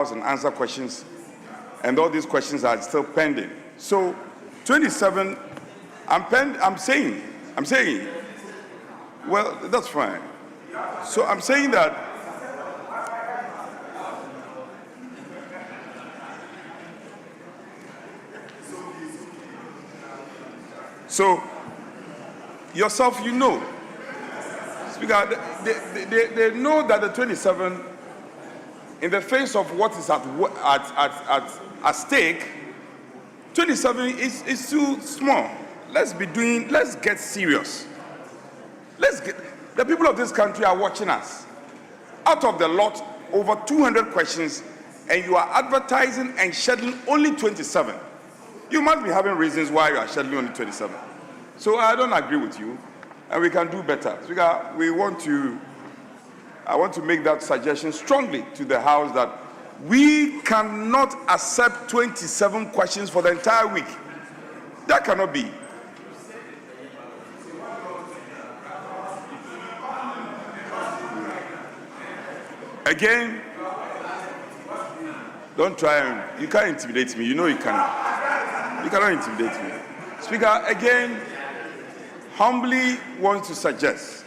and answer questions, and all these questions are still pending. So 27, I'm saying, well, that's fine. So I'm saying that so yourself, you know, Speaker, they know that the 27, in the face of what is at stake, 27 is too small. Let's get serious. The people of this country are watching us. Out of the lot, over 200 questions, and you are advertising and scheduling only 27. You must be having reasons why you are scheduling only 27. So I don't agree with you, and we can do better. Speaker, I want to make that suggestion strongly to the House that we cannot accept 27 questions for the entire week. That cannot be. Again, don't try and, you can't intimidate me. You know you cannot. You cannot intimidate me. Speaker, again, humbly want to suggest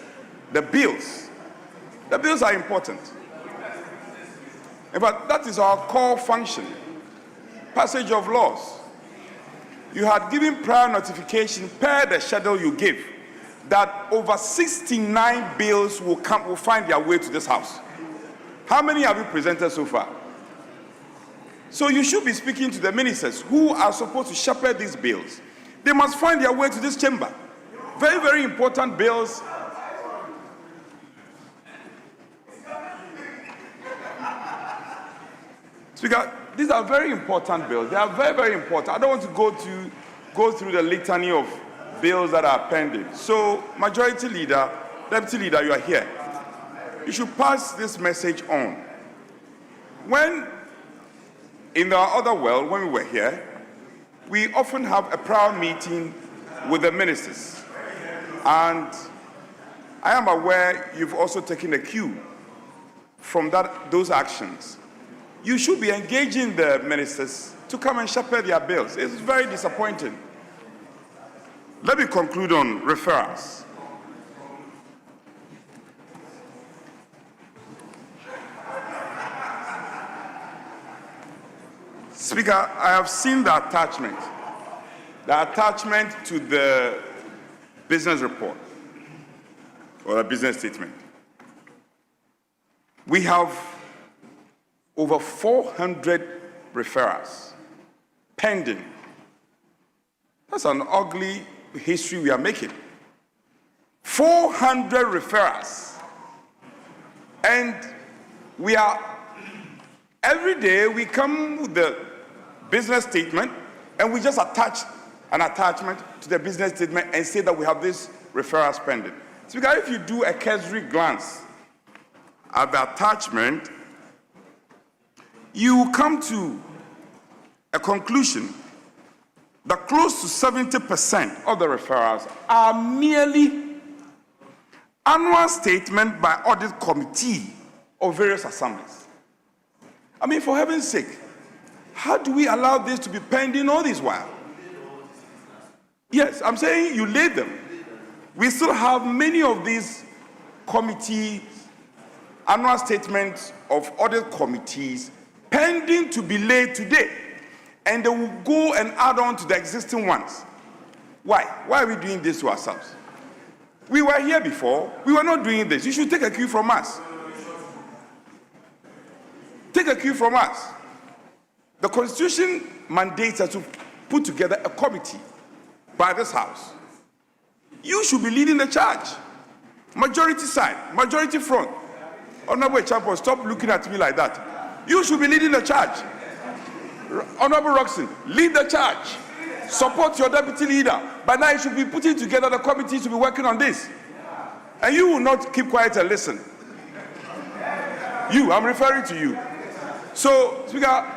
the bills are important. In fact, that is our core function. Passage of laws. You had given prior notification per the schedule you gave that over 69 bills will find their way to this House. How many have you presented so far? So you should be speaking to the ministers who are supposed to shepherd these bills. They must find their way to this chamber. Very, very important bills. Speaker, these are very important bills. They are very, very important. I don't want to go through the litany of bills that are pending. So, Majority Leader, Deputy Leader, you are here. You should pass this message on. When, in our other world, when we were here, we often have a prior meeting with the ministers. And I am aware you've also taken a cue from those actions. You should be engaging the ministers to come and shepherd their bills. It's very disappointing. Let me conclude on referrals. Speaker, I have seen the attachment to the business report or a business statement. We have over 400 referrals pending. That's an ugly history we are making. 400 referrals. And every day we come with the business statement and we just attach an attachment to the business statement and say that we have this referral pending. Speaker, if you do a cursory glance at the attachment, you come to a conclusion that close to 70% of the referrals are merely annual statement by audit committee of various assemblies. I mean, for heaven's sake, how do we allow this to be pending all this while? Yes, I'm saying you laid them. We still have many of these committees, annual statements of audit committees pending to be laid today. And they will go and add on to the existing ones. Why? Why are we doing this to ourselves? We were here before. We were not doing this. You should take a cue from us. Take a cue from us. The Constitution mandates us to put together a committee by this House. You should be leading the charge. Majority side, majority front. Honorable Champion, stop looking at me like that. You should be leading the charge. Honorable Roxon, lead the charge. Support your deputy leader. By now you should be putting together the committee to be working on this. And you will not keep quiet and listen. You, I'm referring to you. So, Speaker,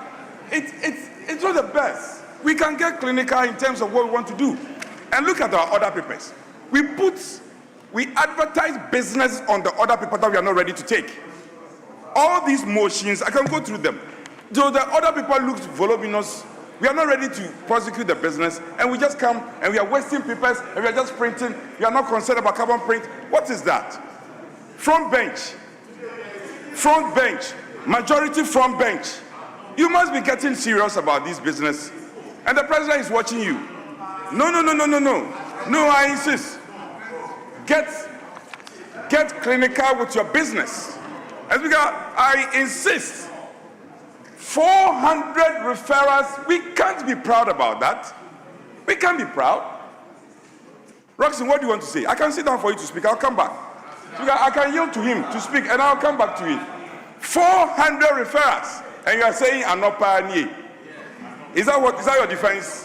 it's not the best. We can get clinical in terms of what we want to do. And look at our other papers. We advertise business on the other paper that we are not ready to take. All these motions, I can go through them. So the other people look voluminous. We are not ready to prosecute the business, and we just come and we are wasting papers and we are just printing. We are not concerned about carbon print. What is that? Front bench, majority front bench. You must be getting serious about this business, and the president is watching you. No. No, I insist. Get clinical with your business. As we go, I insist. 400 referrals. We can't be proud about that. We can't be proud. Roxy, what do you want to say? I can sit down for you to speak. I'll come back. I can yield to him to speak, and I'll come back to it. 400 referrals, and you are saying I'm not pioneer. Is that your defense?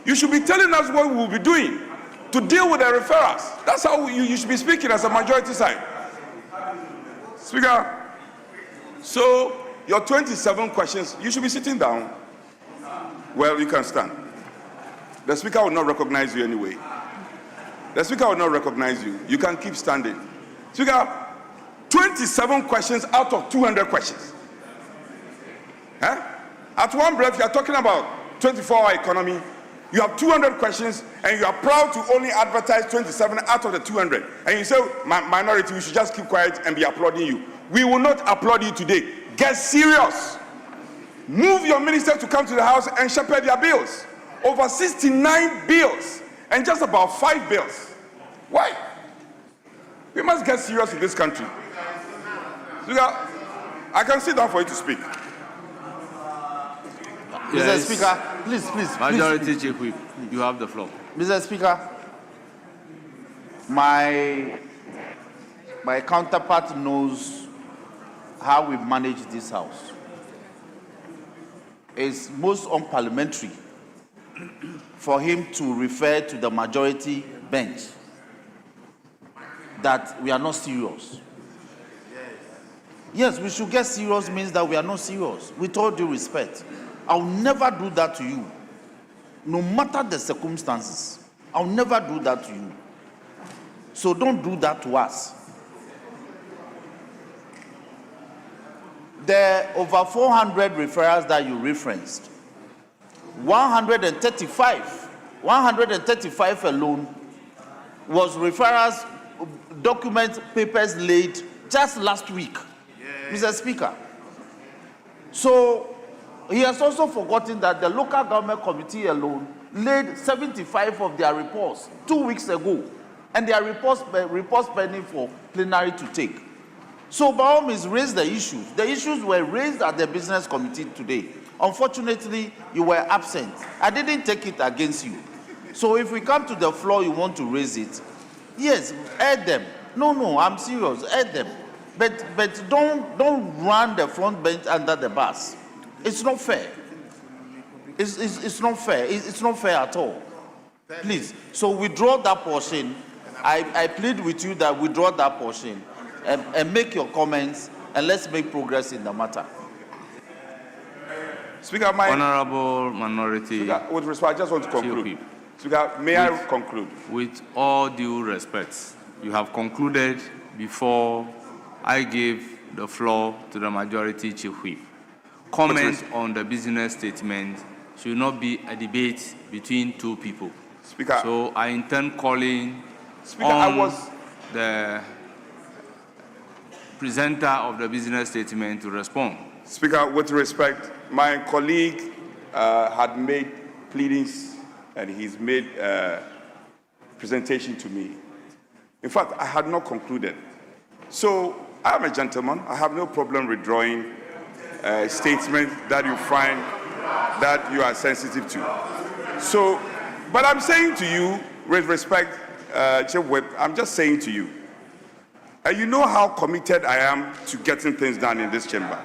You should be telling us what we will be doing to deal with the referrals. That's how you should be speaking as a majority side. Speaker, so your 27 questions, you should be sitting down. Well, you can stand. The speaker will not recognize you anyway. The speaker will not recognize you. You can keep standing. Speaker, 27 questions out of 200 questions. Huh? At one breath, you are talking about 24-hour economy. You have 200 questions, and you are proud to only advertise 27 out of the 200. And you say, minority, we should just keep quiet and be applauding you. We will not applaud you today. Get serious. Move your ministers to come to the House and shepherd their bills. Over 69 bills, and just about 5 bills. Why? We must get serious in this country. I can sit down for you to speak. Yes. Mr. Speaker, please. Majority Chief Whip, you have the floor. Mr. Speaker, my counterpart knows how we manage this House. It's most unparliamentary for him to refer to the majority bench that we are not serious. Yes, we should get serious means that we are not serious. With all due respect. I'll never do that to you. No matter the circumstances, I'll never do that to you. So don't do that to us. There are over 400 referrals that you referenced. 135 alone was referrals, documents, papers laid just last week, Mr. Speaker. So he has also forgotten that the local government committee alone laid 75 of their reports 2 weeks ago, and their reports pending for plenary to take. So by all means, raise the issues. The issues were raised at the business committee today. Unfortunately, you were absent. I didn't take it against you. So if we come to the floor, you want to raise it, yes, add them. No, I'm serious, add them. But don't run the front bench under the bus. It's not fair. It's not fair. It's not fair at all. Please. So withdraw that portion. I plead with you that withdraw that portion and make your comments, and let's make progress in the matter. Speaker, Honorable Minority. Speaker, with respect, I just want to conclude. Speaker, may I conclude? With all due respect, you have concluded before I gave the floor to the Majority Chief Whip. Comment on the business statement should not be a debate between two people. Speaker. So I intend calling the presenter of the business statement to respond. Speaker, with respect, my colleague had made pleadings and he's made a presentation to me. In fact, I had not concluded. So I am a gentleman. I have no problem withdrawing a statement that you find that you are sensitive to. So, but I'm saying to you, with respect, Chief Whip, I'm just saying to you, you know how committed I am to getting things done in this chamber.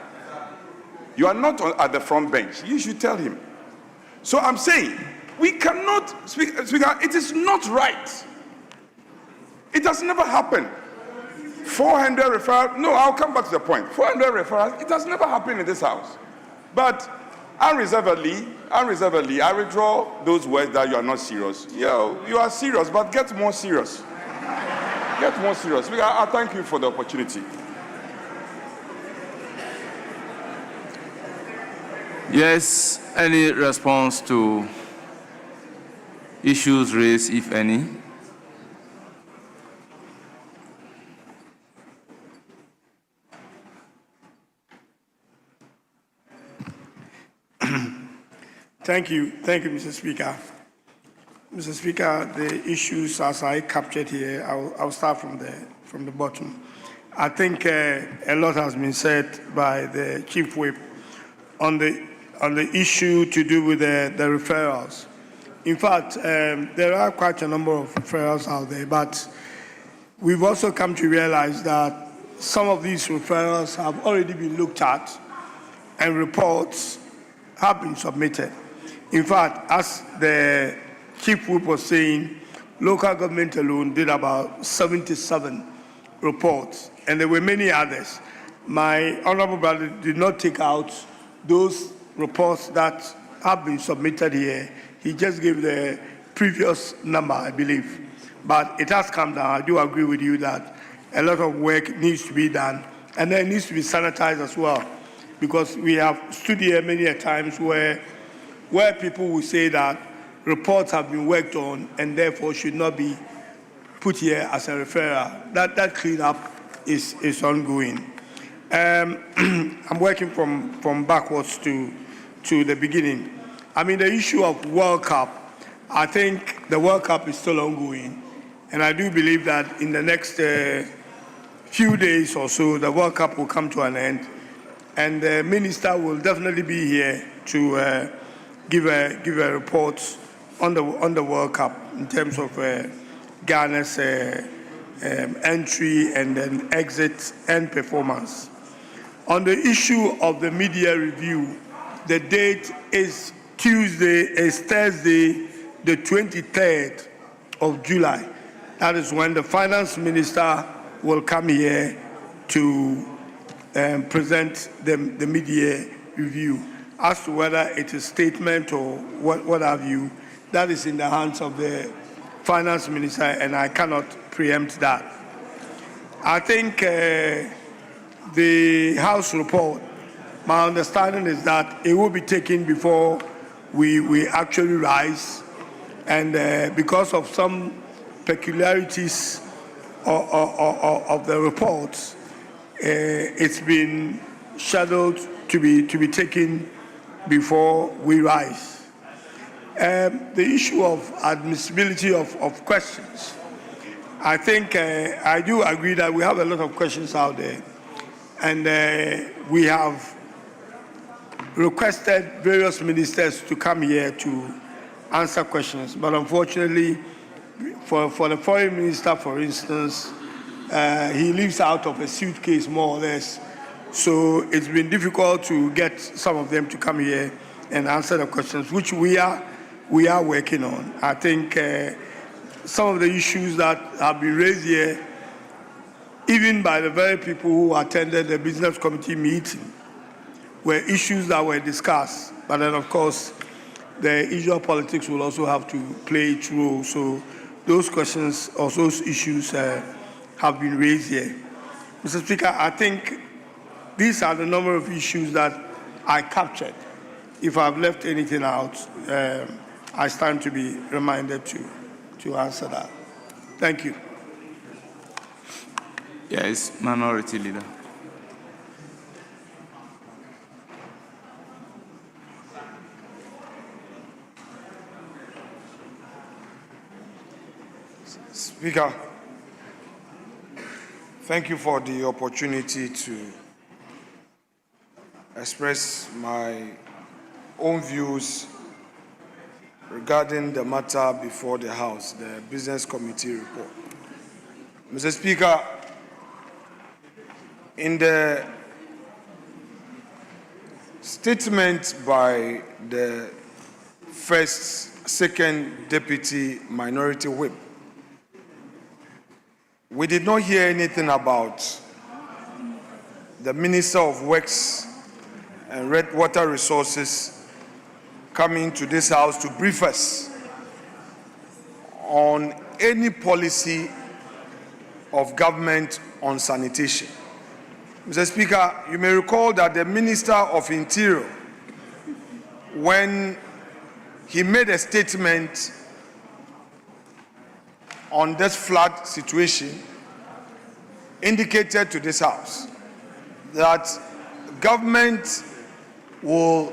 You are not at the front bench. You should tell him. So I'm saying, we cannot, Speaker, it is not right. It has never happened. 400 referrals, no, I'll come back to the point. 400 referrals, it has never happened in this House. But unreservedly, I withdraw those words that you are not serious. Yeah, you are serious, but get more serious. Get more serious. I thank you for the opportunity. Yes, any response to issues raised, if any? Thank you, Mr. Speaker. Mr. Speaker, the issues as I captured here, I'll start from the bottom. I think a lot has been said by the Chief Whip on the issue to do with the referrals. In fact, there are quite a number of referrals out there, but we've also come to realize that some of these referrals have already been looked at and reports have been submitted. In fact, as the Chief Whip was saying, local government alone did about 77 reports, and there were many others. My honorable brother did not take out those reports that have been submitted here. He just gave the previous number, I believe. But it has come down. I do agree with you that a lot of work needs to be done, and then it needs to be sanitized as well, because we have stood here many a times where people will say that reports have been worked on and therefore should not be put here as a referral. That cleanup is ongoing. I'm working from backwards to the beginning. I mean, the issue of World Cup, I think the World Cup is still ongoing, and I do believe that in the next few days or so, the World Cup will come to an end, and the minister will definitely be here to give a report on the World Cup in terms of Ghana's entry and then exit and performance. On the issue of the media review, the date is Thursday, the 23rd of July. That is when the finance minister will come here to present the media review. As to whether it is statement or what have you, that is in the hands of the finance minister, and I cannot preempt that. I think the House report, my understanding is that it will be taken before we actually rise, and because of some peculiarities of the reports, it's been scheduled to be taken before we rise. The issue of admissibility of questions, I think I do agree that we have a lot of questions out there, and we have requested various ministers to come here to answer questions, but unfortunately, for the foreign minister, for instance, he lives out of a suitcase more or less. So it's been difficult to get some of them to come here and answer the questions, which we are working on. I think some of the issues that have been raised here, even by the very people who attended the business committee meeting, were issues that were discussed. But then, of course, the usual politics will also have to play its role. So those questions or those issues have been raised here. Mr. Speaker, I think these are the number of issues that I captured. If I've left anything out, I stand to be reminded to answer that. Thank you. Yes, Minority Leader. Speaker, thank you for the opportunity to express my own views regarding the matter before the House, the Business Committee report. Mr. Speaker, in the statement by the second Deputy Minority Whip, we did not hear anything about the Minister of Works and Water Resources coming to this House to brief us on any policy of government on sanitation. Mr. Speaker, you may recall that the Minister of Interior when he made a statement on this flood situation, indicated to this House that government will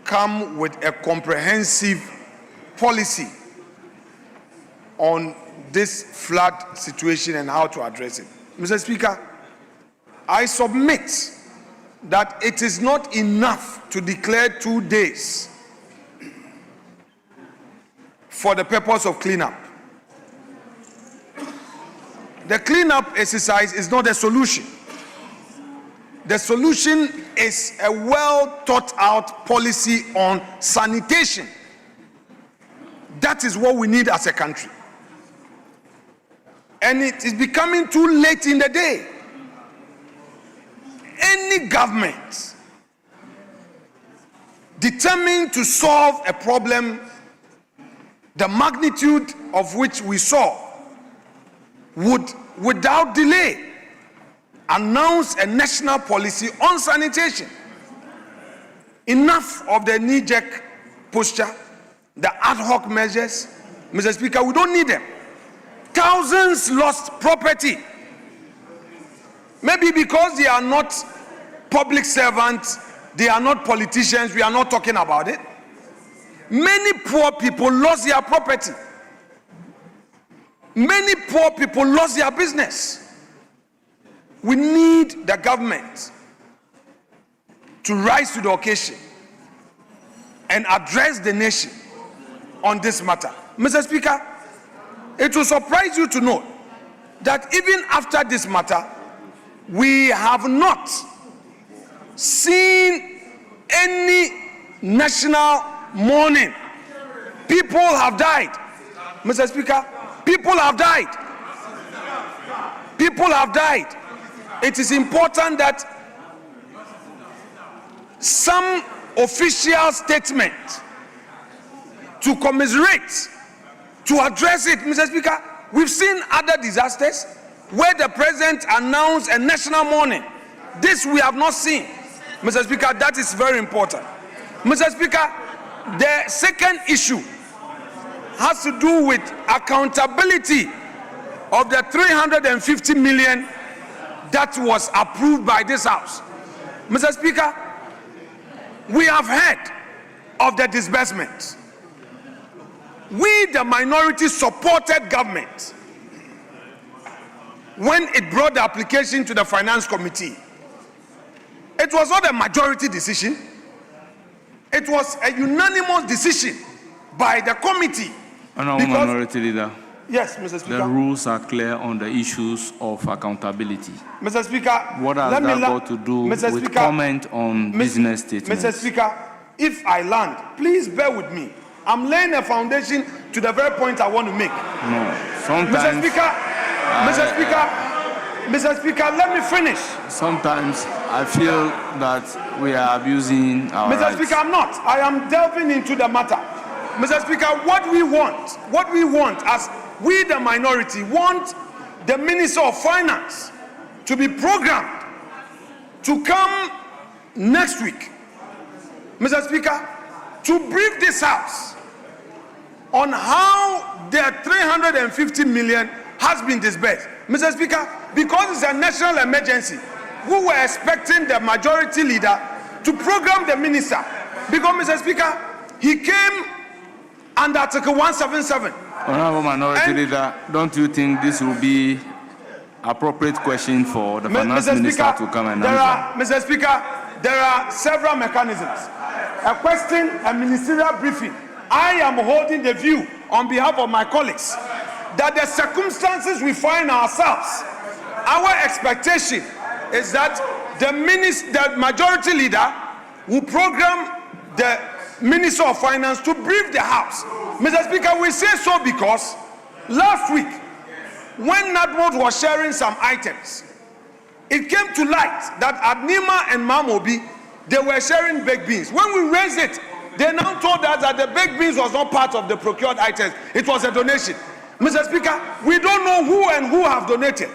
come with a comprehensive policy on this flood situation and how to address it. Mr. Speaker, I submit that it is not enough to declare 2 days for the purpose of cleanup. The cleanup exercise is not a solution. The solution is a well thought out policy on sanitation. That is what we need as a country. And it is becoming too late in the day. Any government determined to solve a problem the magnitude of which we saw would, without delay, announce a national policy on sanitation. Enough of the knee-jerk posture, the ad hoc measures. Mr. Speaker, we don't need them. Thousands lost property. Maybe because they are not public servants, they are not politicians, we are not talking about it. Many poor people lost their property. Many poor people lost their business. We need the government to rise to the occasion and address the nation on this matter. Mr. Speaker, it will surprise you to know that even after this matter, we have not seen any national mourning. People have died. Mr. Speaker, people have died. People have died. It is important that some official statement to commiserate, to address it. Mr. Speaker, we've seen other disasters where the president announced a national mourning. This we have not seen. Mr. Speaker, that is very important. Mr. Speaker, the second issue has to do with accountability of the 350 million that was approved by this House. Mr. Speaker, we have heard of the disbursement. We, the minority, supported government when it brought the application to the Finance Committee. It was not a majority decision. It was a unanimous decision by the committee. Honourable Minority Leader. Yes, Mr. Speaker. The rules are clear on the issues of accountability. Mr. Speaker, what has that got to do with comment on business statements? Mr. Speaker, if I land, please bear with me. I'm laying a foundation to the very point I want to make. No, sometimes... Mr. Speaker, let me finish. Sometimes I feel that we are abusing our Mr. rights. Speaker, I'm not. I am delving into the matter. Mr. Speaker, what we want as we the minority want the Minister of Finance to be programmed to come next week, Mr. Speaker, to brief this House on how the 350 million has been disbursed. Mr. Speaker, because it's a national emergency, we were expecting the majority leader to program the minister. Because, Mr. Speaker, he came under Article 177. Honourable Minority Leader, don't you think this will be appropriate question for the Finance Minister to come and answer? Mr. Speaker, there are several mechanisms. A question, a ministerial briefing. I am holding the view on behalf of my colleagues that the circumstances we find ourselves, our expectation is that the majority leader will program the Minister of Finance to brief the House. Mr. Speaker, we say so because last week, when NADMOD was sharing some items, it came to light that at Nima and Mamobi, they were sharing baked beans. When we raised it, they now told us that the baked beans was not part of the procured items. It was a donation. Mr. Speaker, we don't know who have donated.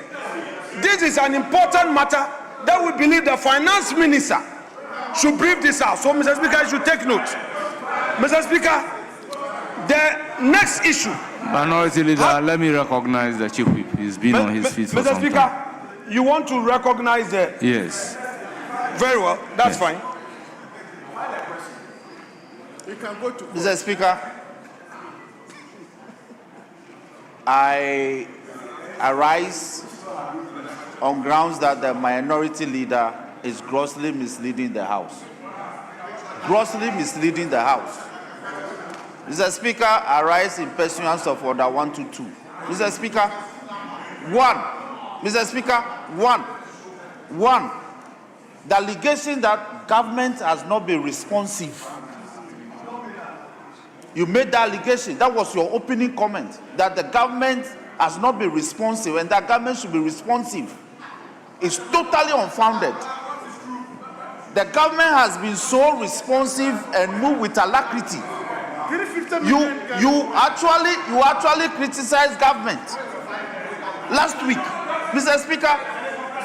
This is an important matter that we believe the Finance Minister should brief this House. So, Mr. Speaker, you should take note. Mr. Speaker, the next issue. Minority Leader, let me recognize the Chief Whip. He's been on his feet for Mr. some Speaker, time. you want to recognize the... Yes. Very well, that's Yes. fine. Mr. Speaker, I arise on grounds that the minority leader is grossly misleading the House. Grossly misleading the House. Mr. Speaker, I rise in pursuance of Order 122. Mr. Speaker, one, the allegation that government has not been responsive. You made that allegation. That was your opening comment, that the government has not been responsive and that government should be responsive. It's totally unfounded. The government has been so responsive and moved with alacrity. You actually criticized government last week. Mr. Speaker,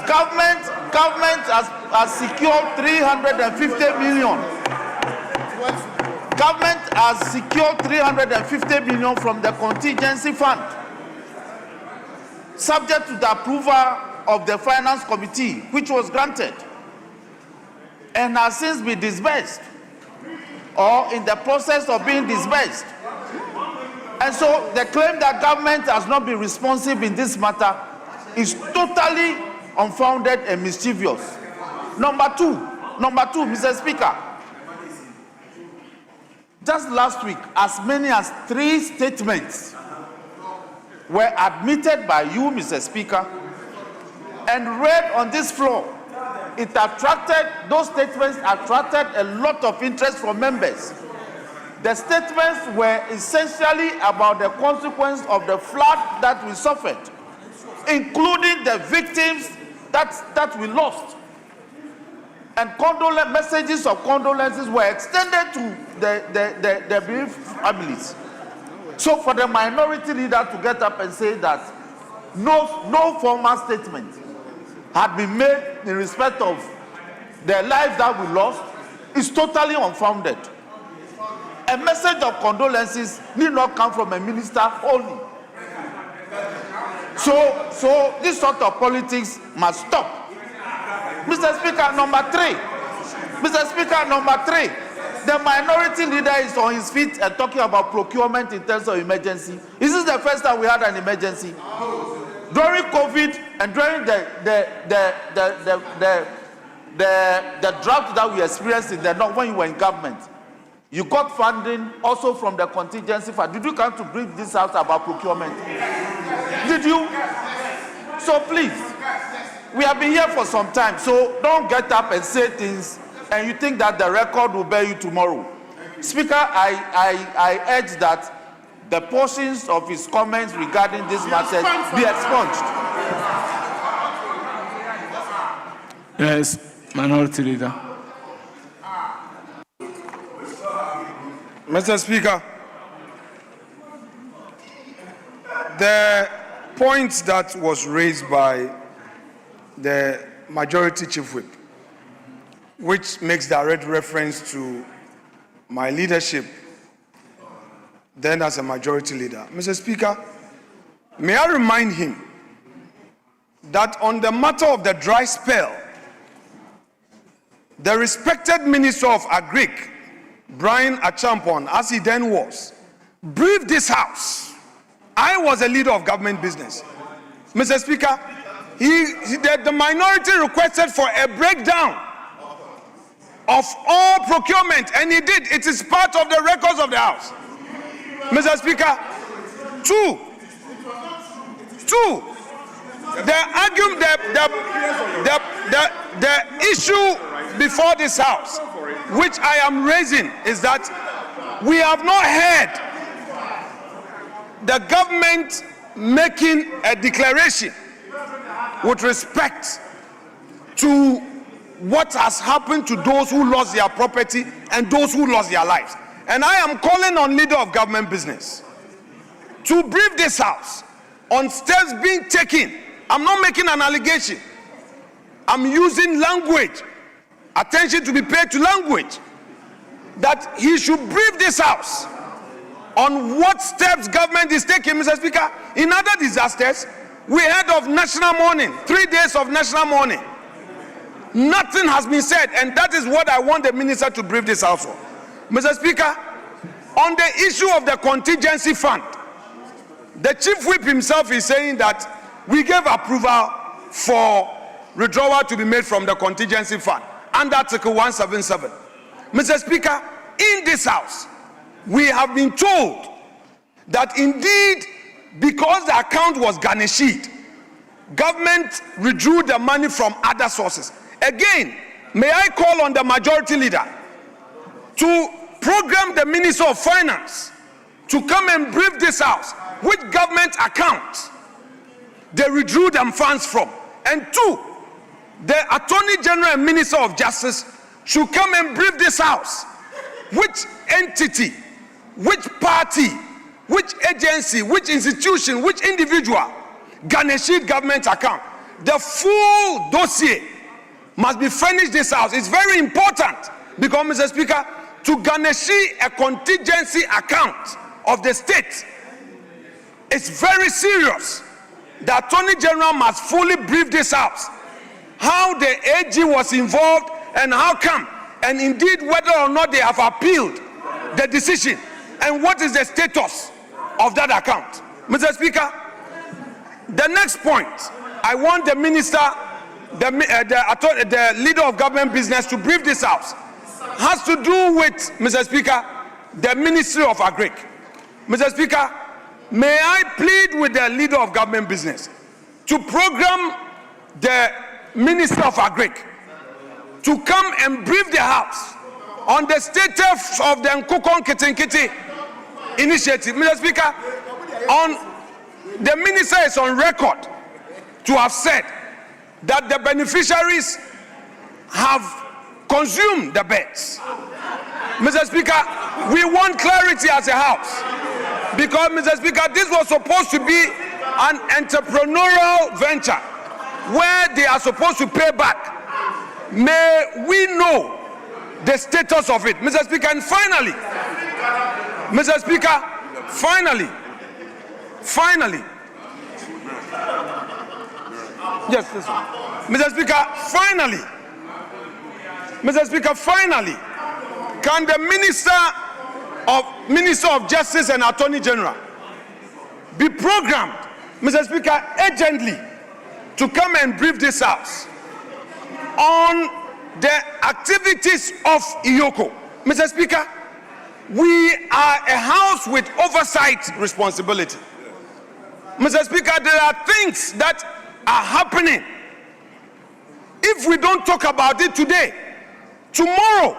government has secured 350 million. Government has secured 350 million from the contingency fund, subject to the approval of the Finance Committee, which was granted, and has since been disbursed, or in the process of being disbursed. And so the claim that government has not been responsive in this matter is totally unfounded and mischievous. Number two, Mr. Speaker, just last week, as many as 3 statements were admitted by you, Mr. Speaker, and read on this floor. Those statements attracted a lot of interest from members. The statements were essentially about the consequence of the flood that we suffered, including the victims that we lost. And messages of condolences were extended to the bereaved families. So for the minority leader to get up and say that no formal statement had been made in respect of the lives that we lost is totally unfounded. A message of condolences need not come from a minister only. So this sort of politics must stop. Mr. Speaker, number three, the minority leader is on his feet and talking about procurement in terms of emergency. Is this the first time we had an emergency? During COVID and during the drought that we experienced in the north when you were in government, you got funding also from the contingency fund. Did you come to brief this house about procurement? Did you? So please, we have been here for some time, so don't get up and say things and you think that the record will bear you tomorrow. Speaker, I urge that the portions of his comments regarding this matter be expunged. Yes, Minority Leader. Mr. Speaker, the point that was raised by the Majority Chief Whip, which makes direct reference to my leadership then as a Majority Leader. Mr. Speaker, may I remind him that on the matter of the dry spell, the respected Minister of Agric, Brian Achampon, as he then was, briefed this House. I was a leader of government business. Mr. Speaker, the minority requested for a breakdown of all procurement, and he did. It is part of the records of the House. Mr. Speaker, two, the issue before this House, which I am raising, is that we have not heard the government making a declaration with respect to what has happened to those who lost their property and those who lost their lives. And I am calling on leader of government business to brief this House on steps being taken. I'm not making an allegation. I'm using language. Attention to be paid to language. that he should brief this House on what steps government is taking, Mr. Speaker. In other disasters, we heard of national mourning, 3 days of national mourning. Nothing has been said, and that is what I want the minister to brief this House on. Mr. Speaker, on the issue of the contingency fund, the chief whip himself is saying that we gave approval for withdrawal to be made from the contingency fund under Article 177. Mr. Speaker, in this House, we have been told that indeed, because the account was garnished, government withdrew the money from other sources. Again, may I call on the majority leader to program the Minister of Finance to come and brief this House which government accounts they withdrew them funds from. And two, the Attorney General and Minister of Justice should come and brief this House which entity, which party, which agency, which institution, which individual garnished government account. The full dossier must be furnished this House. It's very important because, Mr. Speaker, to garnish a contingency account of the state is very serious. The Attorney General must fully brief this House how the AG was involved and how come, and indeed whether or not they have appealed the decision and what is the status of that account. Mr. Speaker, the next point I want the minister, the leader of government business to brief this House has to do with, Mr. Speaker, the Ministry of Agric. Mr. Speaker, may I plead with the leader of government business to program the Minister of Agric to come and brief the House on the status of the Nkukon Kitinkiti initiative. Mr. Speaker, the minister is on record to have said that the beneficiaries have consumed the beds. Mr. Speaker, we want clarity as a House because, Mr. Speaker, this was supposed to be an entrepreneurial venture where they are supposed to pay back. May we know the status of it, Mr. Speaker. And finally, Mr. Speaker, finally, yes, this one. Mr. Speaker, finally, can the Minister of Justice and Attorney General be programmed, Mr. Speaker, urgently to come and brief this House on the activities of IOCO. Mr. Speaker, we are a House with oversight responsibility. Mr. Speaker, there are things that are happening. If we don't talk about it today, tomorrow,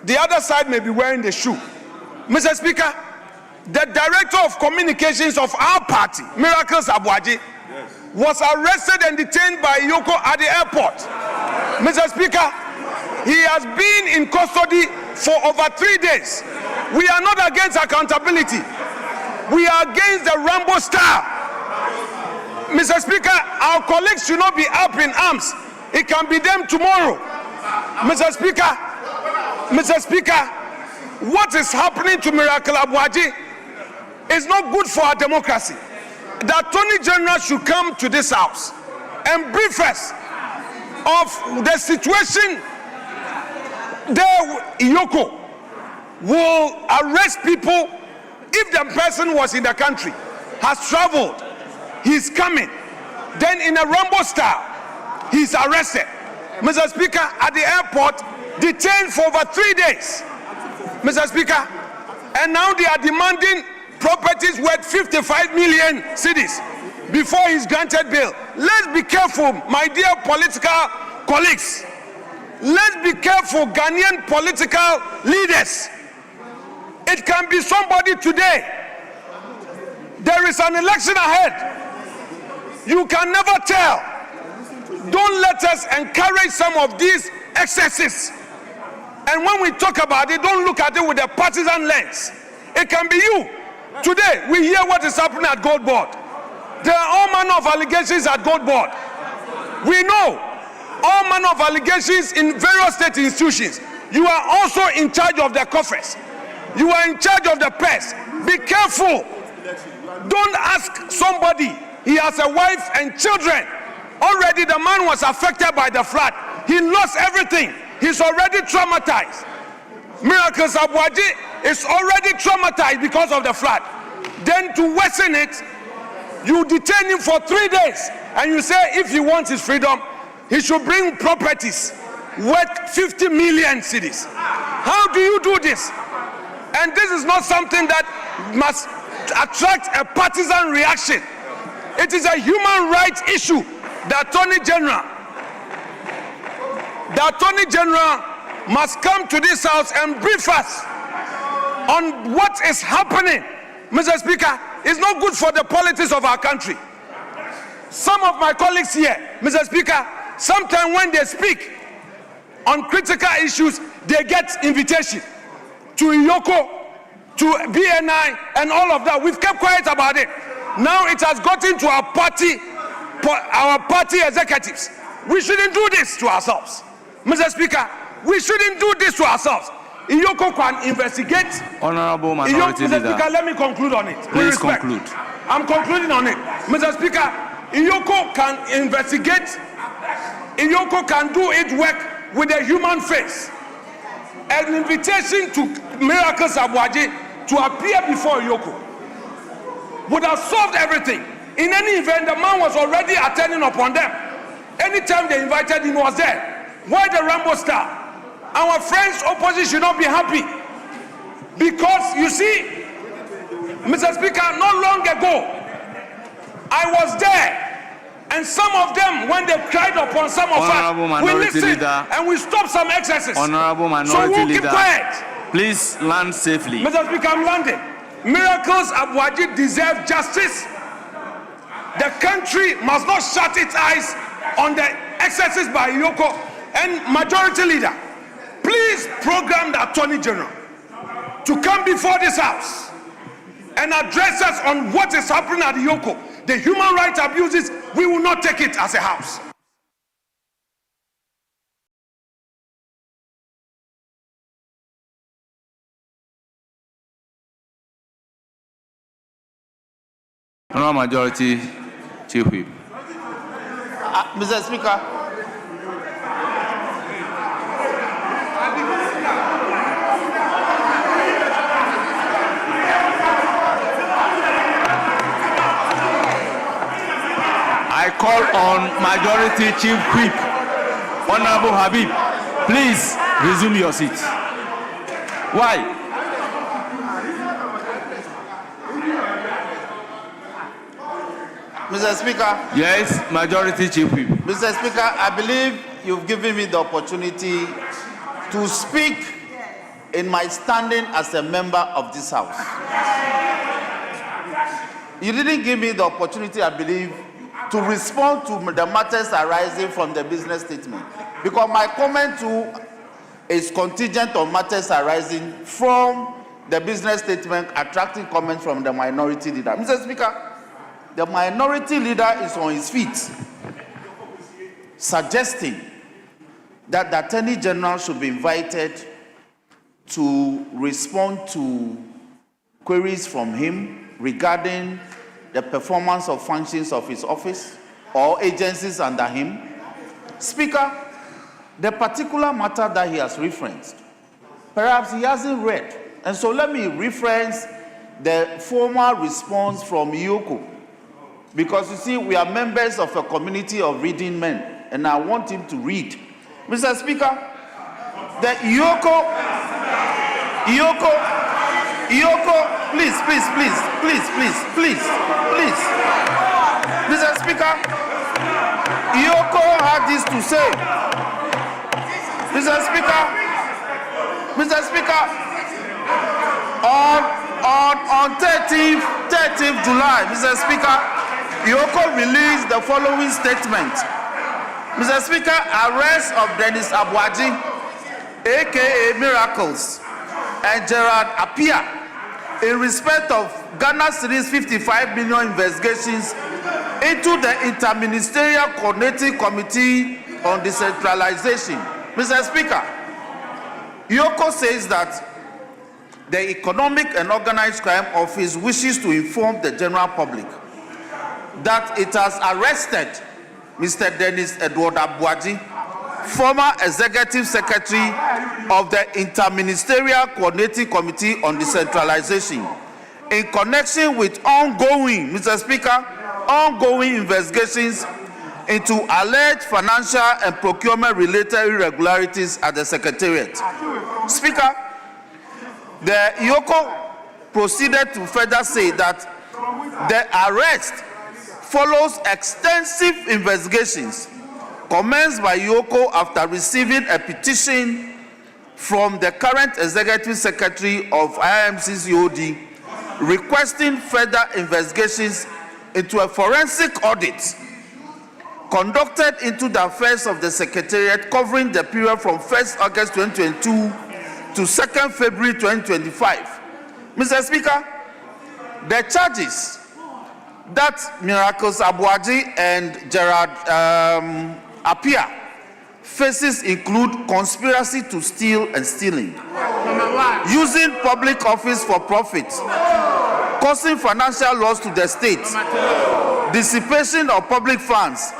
the other side may be wearing the shoe. Mr. Speaker, the Director of Communications of our party, Miracles Abuaji, was arrested and detained by Yoko at the airport. Mr. Speaker, he has been in custody for over 3 days. We are not against accountability. We are against the Rambo style. Mr. Speaker, our colleagues should not be up in arms. It can be them tomorrow. Mr. Speaker, what is happening to Miracle Abuaji is not good for our democracy. The Attorney General should come to this House and brief us of the situation. The IOCO will arrest people if the person was in the country, has traveled, he's coming, then in a Rambo style, he's arrested. Mr. Speaker, at the airport, detained for over 3 days. Mr. Speaker, and now they are demanding properties worth 55 million cedis before he's granted bail. Let's be careful, my dear political colleagues. Let's be careful, Ghanaian political leaders. It can be somebody today. There is an election ahead. You can never tell. Don't let us encourage some of these excesses. And when we talk about it, don't look at it with a partisan lens. It can be you. Today, we hear what is happening at Gold Board. There are all manner of allegations at Gold Board. We know all manner of allegations in various state institutions. You are also in charge of the coffers. You are in charge of the purse. Be careful. Don't ask somebody. He has a wife and children. Already the man was affected by the flood. He lost everything. He's already traumatized. Miracles Abuaji is already traumatized because of the flood. Then to worsen it, you detain him for 3 days and you say if he wants his freedom, he should bring properties worth 50 million cedis. How do you do this? And this is not something that must attract a partisan reaction. It is a human rights issue. The Attorney General must come to this house and brief us on what is happening. Mr. Speaker, it's not good for the politics of our country. Some of my colleagues here, Mr. Speaker, sometimes when they speak on critical issues, they get invitation to Iyoko, to BNI, and all of that. We've kept quiet about it. Now it has gotten to our party executives. We shouldn't do this to ourselves. Mr. Speaker, we shouldn't do this to ourselves. Iyoko can investigate. Honorable Minority Mr. Leader. Speaker, let me conclude on it. Please conclude. I'm concluding on it. Mr. Speaker, Iyoko can investigate. Iyoko can do it work with a human face. An invitation to Miracles Abuaji to appear before Iyoko would have solved everything. In any event, the man was already attending upon them. Anytime they invited him, he was there. Why the Rambo star? Our friends opposition should not be happy. Because you see, Mr. Speaker, not long ago, I was there. And some of them, when they cried upon some of us, we listened and we stopped some excesses. Honorable Minority So we'll keep Leader, quiet. please land safely. Mr. Speaker, I'm landing. Miracles Abuaji deserve justice. The country must not shut its eyes on the excesses by Iyoko. And Majority Leader, please program the Attorney General to come before this house and address us on what is happening at Iyoko. The human rights abuses, we will not take it as a house. Honorable Majority Chief Whip. Mr. Speaker. I call on Majority Chief Whip, Honorable Habib, please resume your seat. Why? Mr. Speaker. Yes, Majority Chief Whip. Mr. Speaker, I believe you've given me the opportunity to speak in my standing as a member of this house. You didn't give me the opportunity, I believe, to respond to the matters arising from the business statement, because my comment too is contingent on matters arising from the business statement, attracting comments from the minority leader. Mr. Speaker, the minority leader is on his feet, suggesting that the Attorney General should be invited to respond to queries from him regarding the performance of functions of his office or agencies under him. Speaker, the particular matter that he has referenced, perhaps he hasn't read. And so let me reference the formal response from Iyoko. Because you see, we are members of a community of reading men, and I want him to read. Mr. Speaker, the Iyoko, please. Mr. Speaker, Iyoko had this to say. Mr. Speaker, on 13th July, Mr. Speaker, Iyoko released the following statement. Mr. Speaker, arrest of Dennis Abuaji, aka Miracles, and Gerard Appiah in respect of Ghana Series 55 million investigations into the Interministerial Coordinating Committee on Decentralization. Mr. Speaker, Yoko says that the Economic and Organized Crime Office wishes to inform the general public that it has arrested Mr. Dennis Edward Abuaji, former Executive Secretary of the Interministerial Coordinating Committee on Decentralization, in connection with ongoing, Mr. Speaker, ongoing investigations into alleged financial and procurement-related irregularities at the Secretariat. Speaker, the Yoko proceeded to further say that the arrest follows extensive investigations commenced by Yoko after receiving a petition from the current Executive Secretary of IMCCOD requesting further investigations into a forensic audit conducted into the affairs of the Secretariat covering the period from 1st August 2022 to 2nd February 2025. Mr. Speaker, the charges that Miracles Abuaji and Gerard Appiah faces include conspiracy to steal and stealing, using public office for profit, causing financial loss to the state, dissipation of public funds,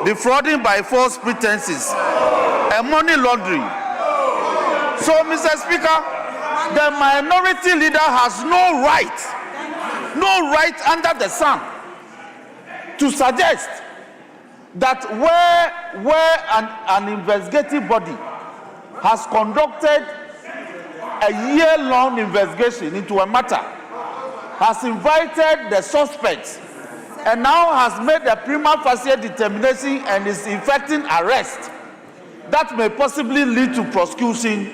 defrauding by false pretenses, and money laundering. So, Mr. Speaker, the minority leader has no right under the sun to suggest that where an investigative body has conducted a year-long investigation into a matter, has invited the suspects, and now has made a prima facie determination and is effecting arrest that may possibly lead to prosecution,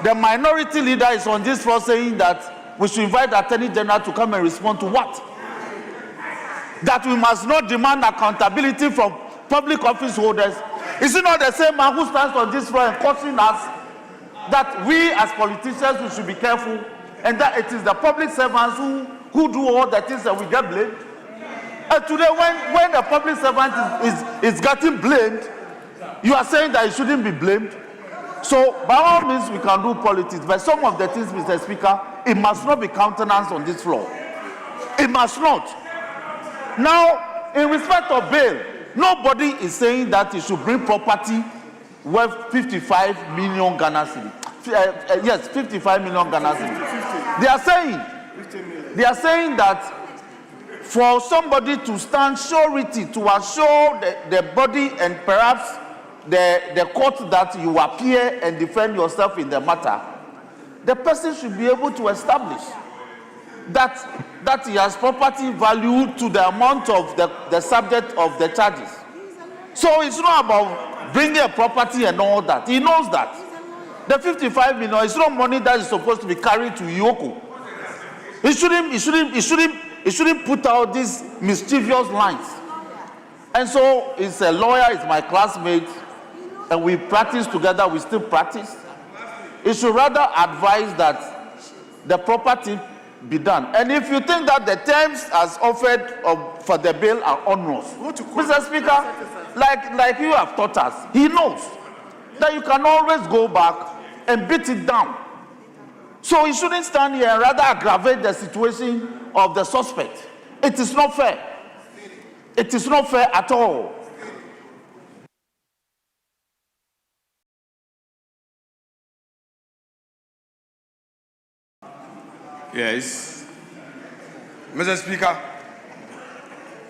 the minority leader is on this floor saying that we should invite the Attorney General to come and respond to what? That we must not demand accountability from public office holders. Is it not the same man who stands on this floor and cautioning us that we as politicians we should be careful, and that it is the public servants who do all the things that we get blamed? And today when the public servant is getting blamed, you are saying that he shouldn't be blamed? So by all means we can do politics, but some of the things, Mr. Speaker, it must not be countenanced on this floor. It must not. Now, in respect of bail, nobody is saying that he should bring property worth 55 million Ghana cedis. Yes, 55 million Ghana cedis. They are saying that for somebody to stand surety to assure the body and perhaps the court that you appear and defend yourself in the matter, the person should be able to establish that he has property value to the amount of the subject of the charges. So it's not about bringing a property and all that. He knows that. The 55 million is not money that is supposed to be carried to Yoko. He shouldn't put out these mischievous lines. And so he's a lawyer, he's my classmate, and we practice together, we still practice. He should rather advise that the property be done. And if you think that the terms as offered for the bail are onerous, Mr. Speaker, like you have taught us, he knows that you can always go back and beat it down. So he shouldn't stand here and rather aggravate the situation of the suspect. It is not fair. It is not fair at all. Yes. Mr. Speaker,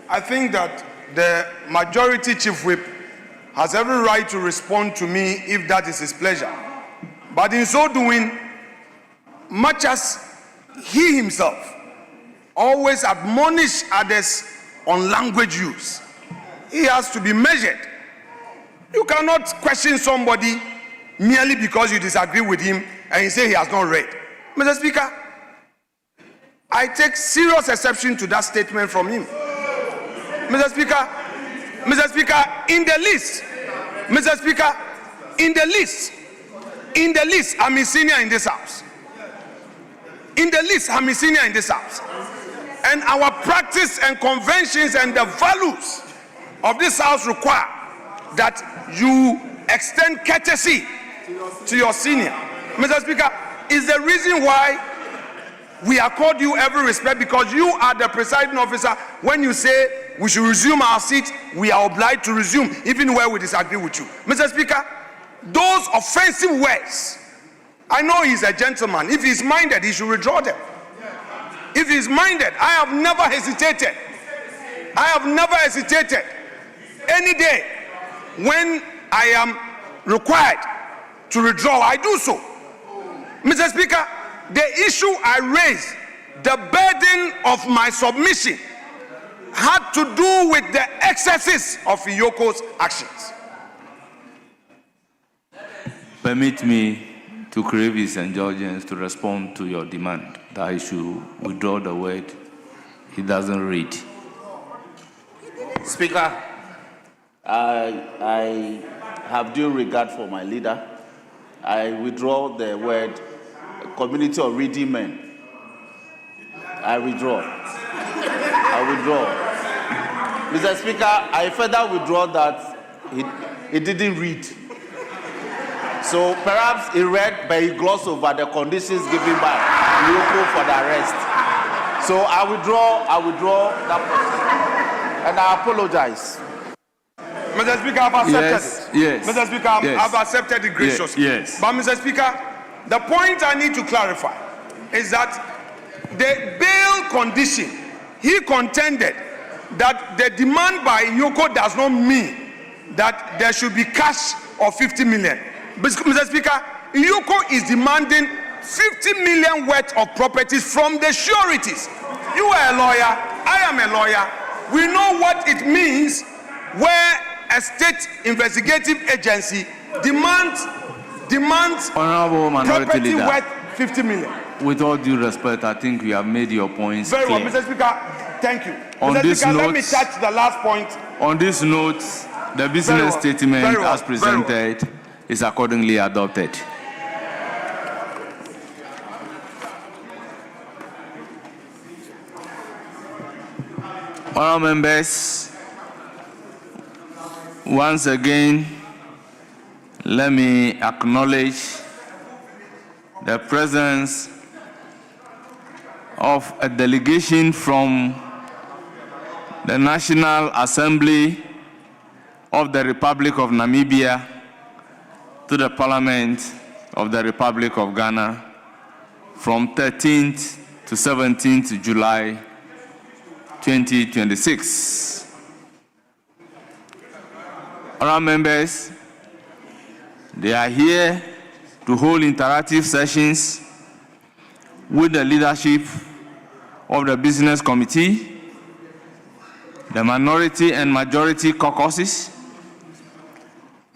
I think that the majority chief whip has every right to respond to me if that is his pleasure. But in so doing, much as he himself always admonish others on language use, he has to be measured. You cannot question somebody merely because you disagree with him and you say he has not read. Mr. Speaker, I take serious exception to that statement from him. Mr. Speaker, in the list, Mr. Speaker, in the list, I'm a senior in this house. In the list, I'm a senior in this house. And our practice and conventions and the values of this house require that you extend courtesy to your senior. Mr. Speaker, is the reason why we accord you every respect, because you are the presiding officer. When you say we should resume our seat, we are obliged to resume, even where we disagree with you. Mr. Speaker, those offensive words, I know he's a gentleman. If he's minded, he should withdraw them. If he's minded, I have never hesitated. I have never hesitated. Any day when I am required to withdraw, I do so. Mr. Speaker, the issue I raised, the burden of my submission, had to do with the excesses of Iyoko's actions. Permit me to crave his indulgence to respond to your demand that I should withdraw the word he doesn't read. Speaker, I have due regard for my leader. I withdraw the word community of reading men. I withdraw. Mr. Speaker, I further withdraw that he didn't read. So perhaps he read, but he glossed over the conditions given by Iyoko for the arrest. So I withdraw that person. And I apologize. Mr. Speaker, I've accepted it. Yes. Mr. Speaker, I've accepted it graciously. Yes. But Mr. Speaker, the point I need to clarify is that the bail condition, he contended that the demand by Iyoko does not mean that there should be cash of 50 million. Mr. Speaker, Iyoko is demanding 50 million worth of properties from the sureties. You are a lawyer, I am a lawyer. We know what it means where a state investigative agency demands Honorable Minority property Leader, worth 50 million. with all due respect, I think we have made your points Very clear. well, Mr. Speaker, thank you. On Mr. this Speaker, let note- me touch the last point. On this note, the business statement Very well. as presented is accordingly adopted. Honourable members, once again, let me acknowledge the presence of a delegation from the National Assembly of the Republic of Namibia to the Parliament of the Republic of Ghana from 13th to 17th July 2026. Honourable members, they are here to hold interactive sessions with the leadership of the Business Committee, the minority and majority caucuses.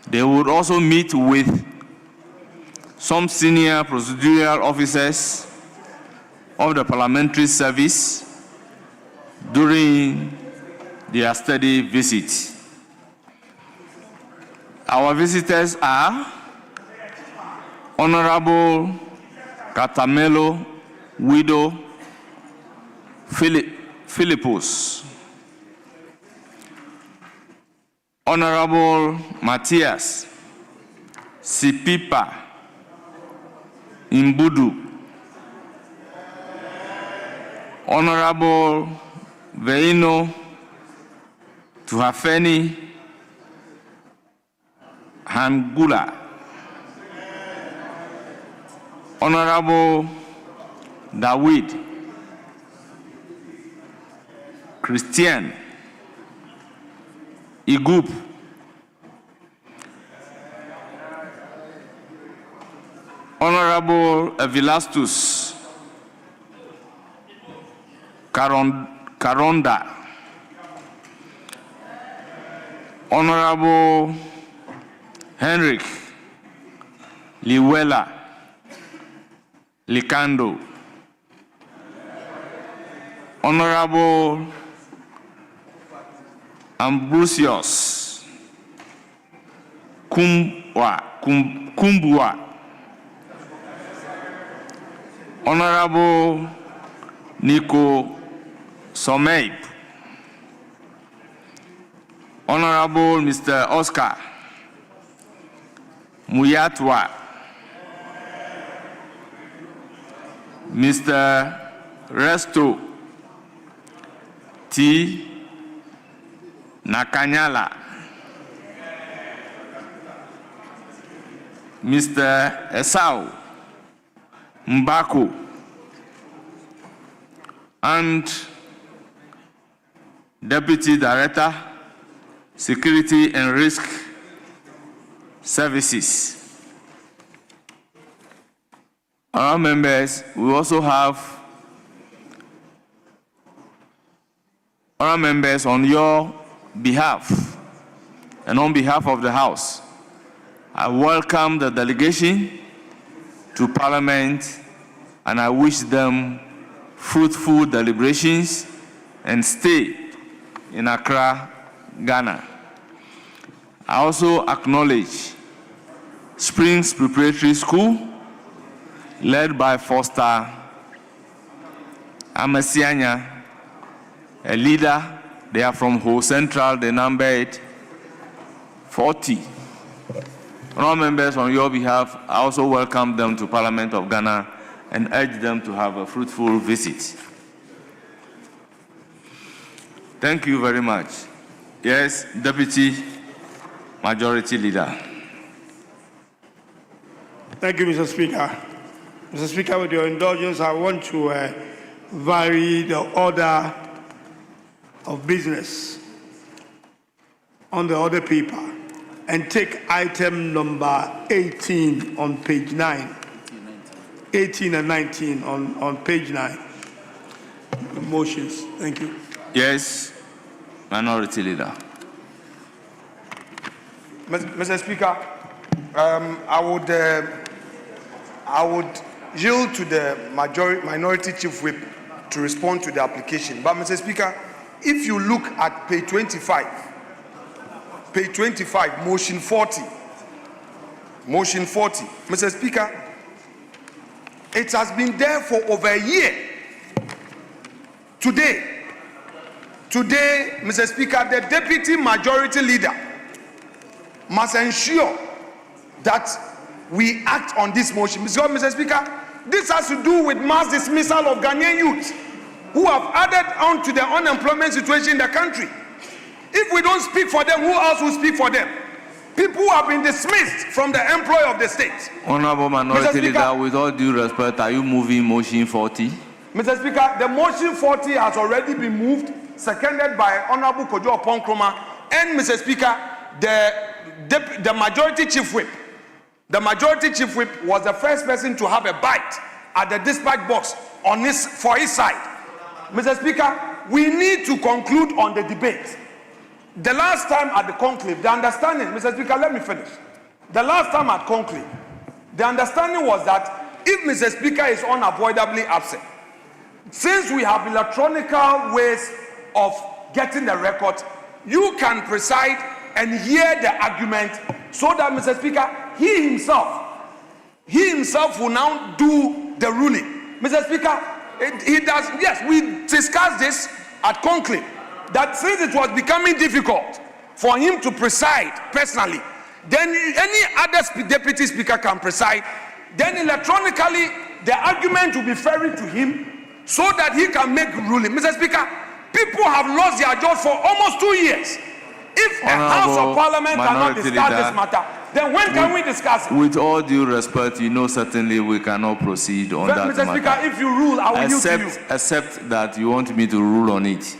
They would also meet with some senior procedural officers of the parliamentary service during their study visit. Our visitors are Honorable Katamelo Widow Philippus, Honorable Matthias Sipipa Imbudu, Honorable Veino Tuhafeni Hangula, Honorable David Christian Igup, Honorable Evilastus Karonda, Honorable Henrik Liwela Likando, Honorable Ambrosius Kumbua, Honorable Nico Someip, Honorable Mr. Oscar Muyatwa, Mr. Resto T. Nakanyala, Mr. Esau Mbako, and Deputy Director, Security and Risk Services. Our members, we also have our members on your behalf and on behalf of the House. I welcome the delegation to Parliament and I wish them fruitful deliberations and stay in Accra, Ghana. I also acknowledge Springs Preparatory School, led by Foster Amasianya, a leader. They are from Ho Central, they numbered 40. Honourable members, on your behalf, I also welcome them to Parliament of Ghana and urge them to have a fruitful visit. Thank you very much. Yes, Deputy Majority Leader. Thank you, Mr. Speaker. Mr. Speaker, with your indulgence, I want to vary the order of business on the other paper and take item number 18 on page 9. 18 and 19 on page 9. Motions. Thank you. Yes, Minority Leader. Mr. Speaker, I would yield to the minority chief whip to respond to the application. But Mr. Speaker, if you look at page 25, motion 40, Mr. Speaker, it has been there for over a year. Today, Mr. Speaker, the deputy majority leader must ensure that we act on this motion. Mr. Speaker, this has to do with mass dismissal of Ghanaian youth who have added on to the unemployment situation in the country. If we don't speak for them, who else will speak for them? People who have been dismissed from the employ of the state. Honourable Minority Leader, with all due respect, are you moving motion 40? Mr. Speaker, the motion 40 has already been moved, seconded by Honourable Kojo Oponkroma, and Mr. Speaker, the majority chief whip. The majority chief whip was the first person to have a bite at the dispatch box for his side. Mr. Speaker, we need to conclude on the debate. The last time at the conclave, the understanding, Mr. Speaker, let me finish. The last time at conclave, the understanding was that if Mr. Speaker is unavoidably absent, since we have electronical ways of getting the record, you can preside and hear the argument so that, Mr. Speaker, he himself will now do the ruling. Mr. Speaker, he does, yes, we discussed this at conclave, that since it was becoming difficult for him to preside personally, then any other deputy speaker can preside, then electronically the argument will be ferried to him so that he can make ruling. Mr. Speaker, people have lost their jobs for almost 2 years. If a House of Parliament cannot discuss this matter, then when can we discuss it? With all due respect, you know certainly we cannot proceed on that Mr. matter. Speaker, if you rule, I will yield to you. Except that you want me to rule on it.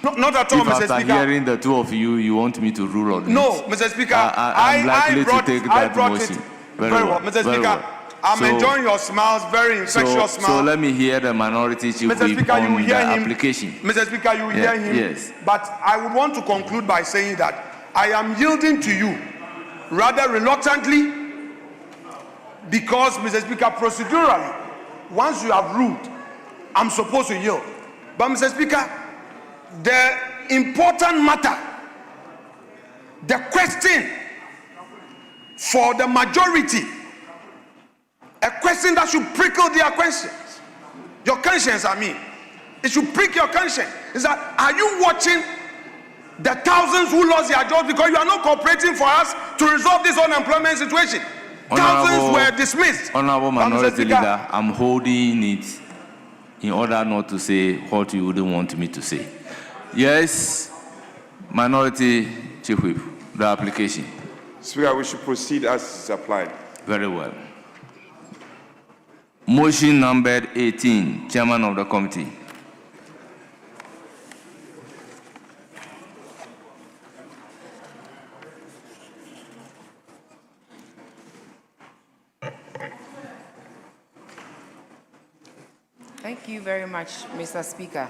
No, not at all, if Mr. after Speaker. hearing the two of you, you want me to rule on No, it. Mr. Speaker, I'm likely to take that motion. Very well. Mr. Speaker, I'm enjoying your smiles, very infectious smiles. So let me hear the minority chief Mr. Speaker, on you will hear the him. application. Mr. Speaker, you will hear him. Yes. But I would want to conclude by saying that I am yielding to you rather reluctantly because, Mr. Speaker, procedurally, once you have ruled, I'm supposed to yield. But, Mr. Speaker, the important matter, the question for the majority, a question that should prickle their conscience, your conscience, I mean, it should prick your conscience, is that are you watching the thousands who lost their jobs because you are not cooperating for us to resolve this unemployment situation? Thousands were dismissed. Honourable Minority Leader, I'm holding it in order not to say what you wouldn't want me to say. Yes, Minority Chief Whip, the application. Speaker, we should proceed as applied. Very well. Motion numbered 18, Chairman of the Committee. Thank you very much, Mr. Speaker.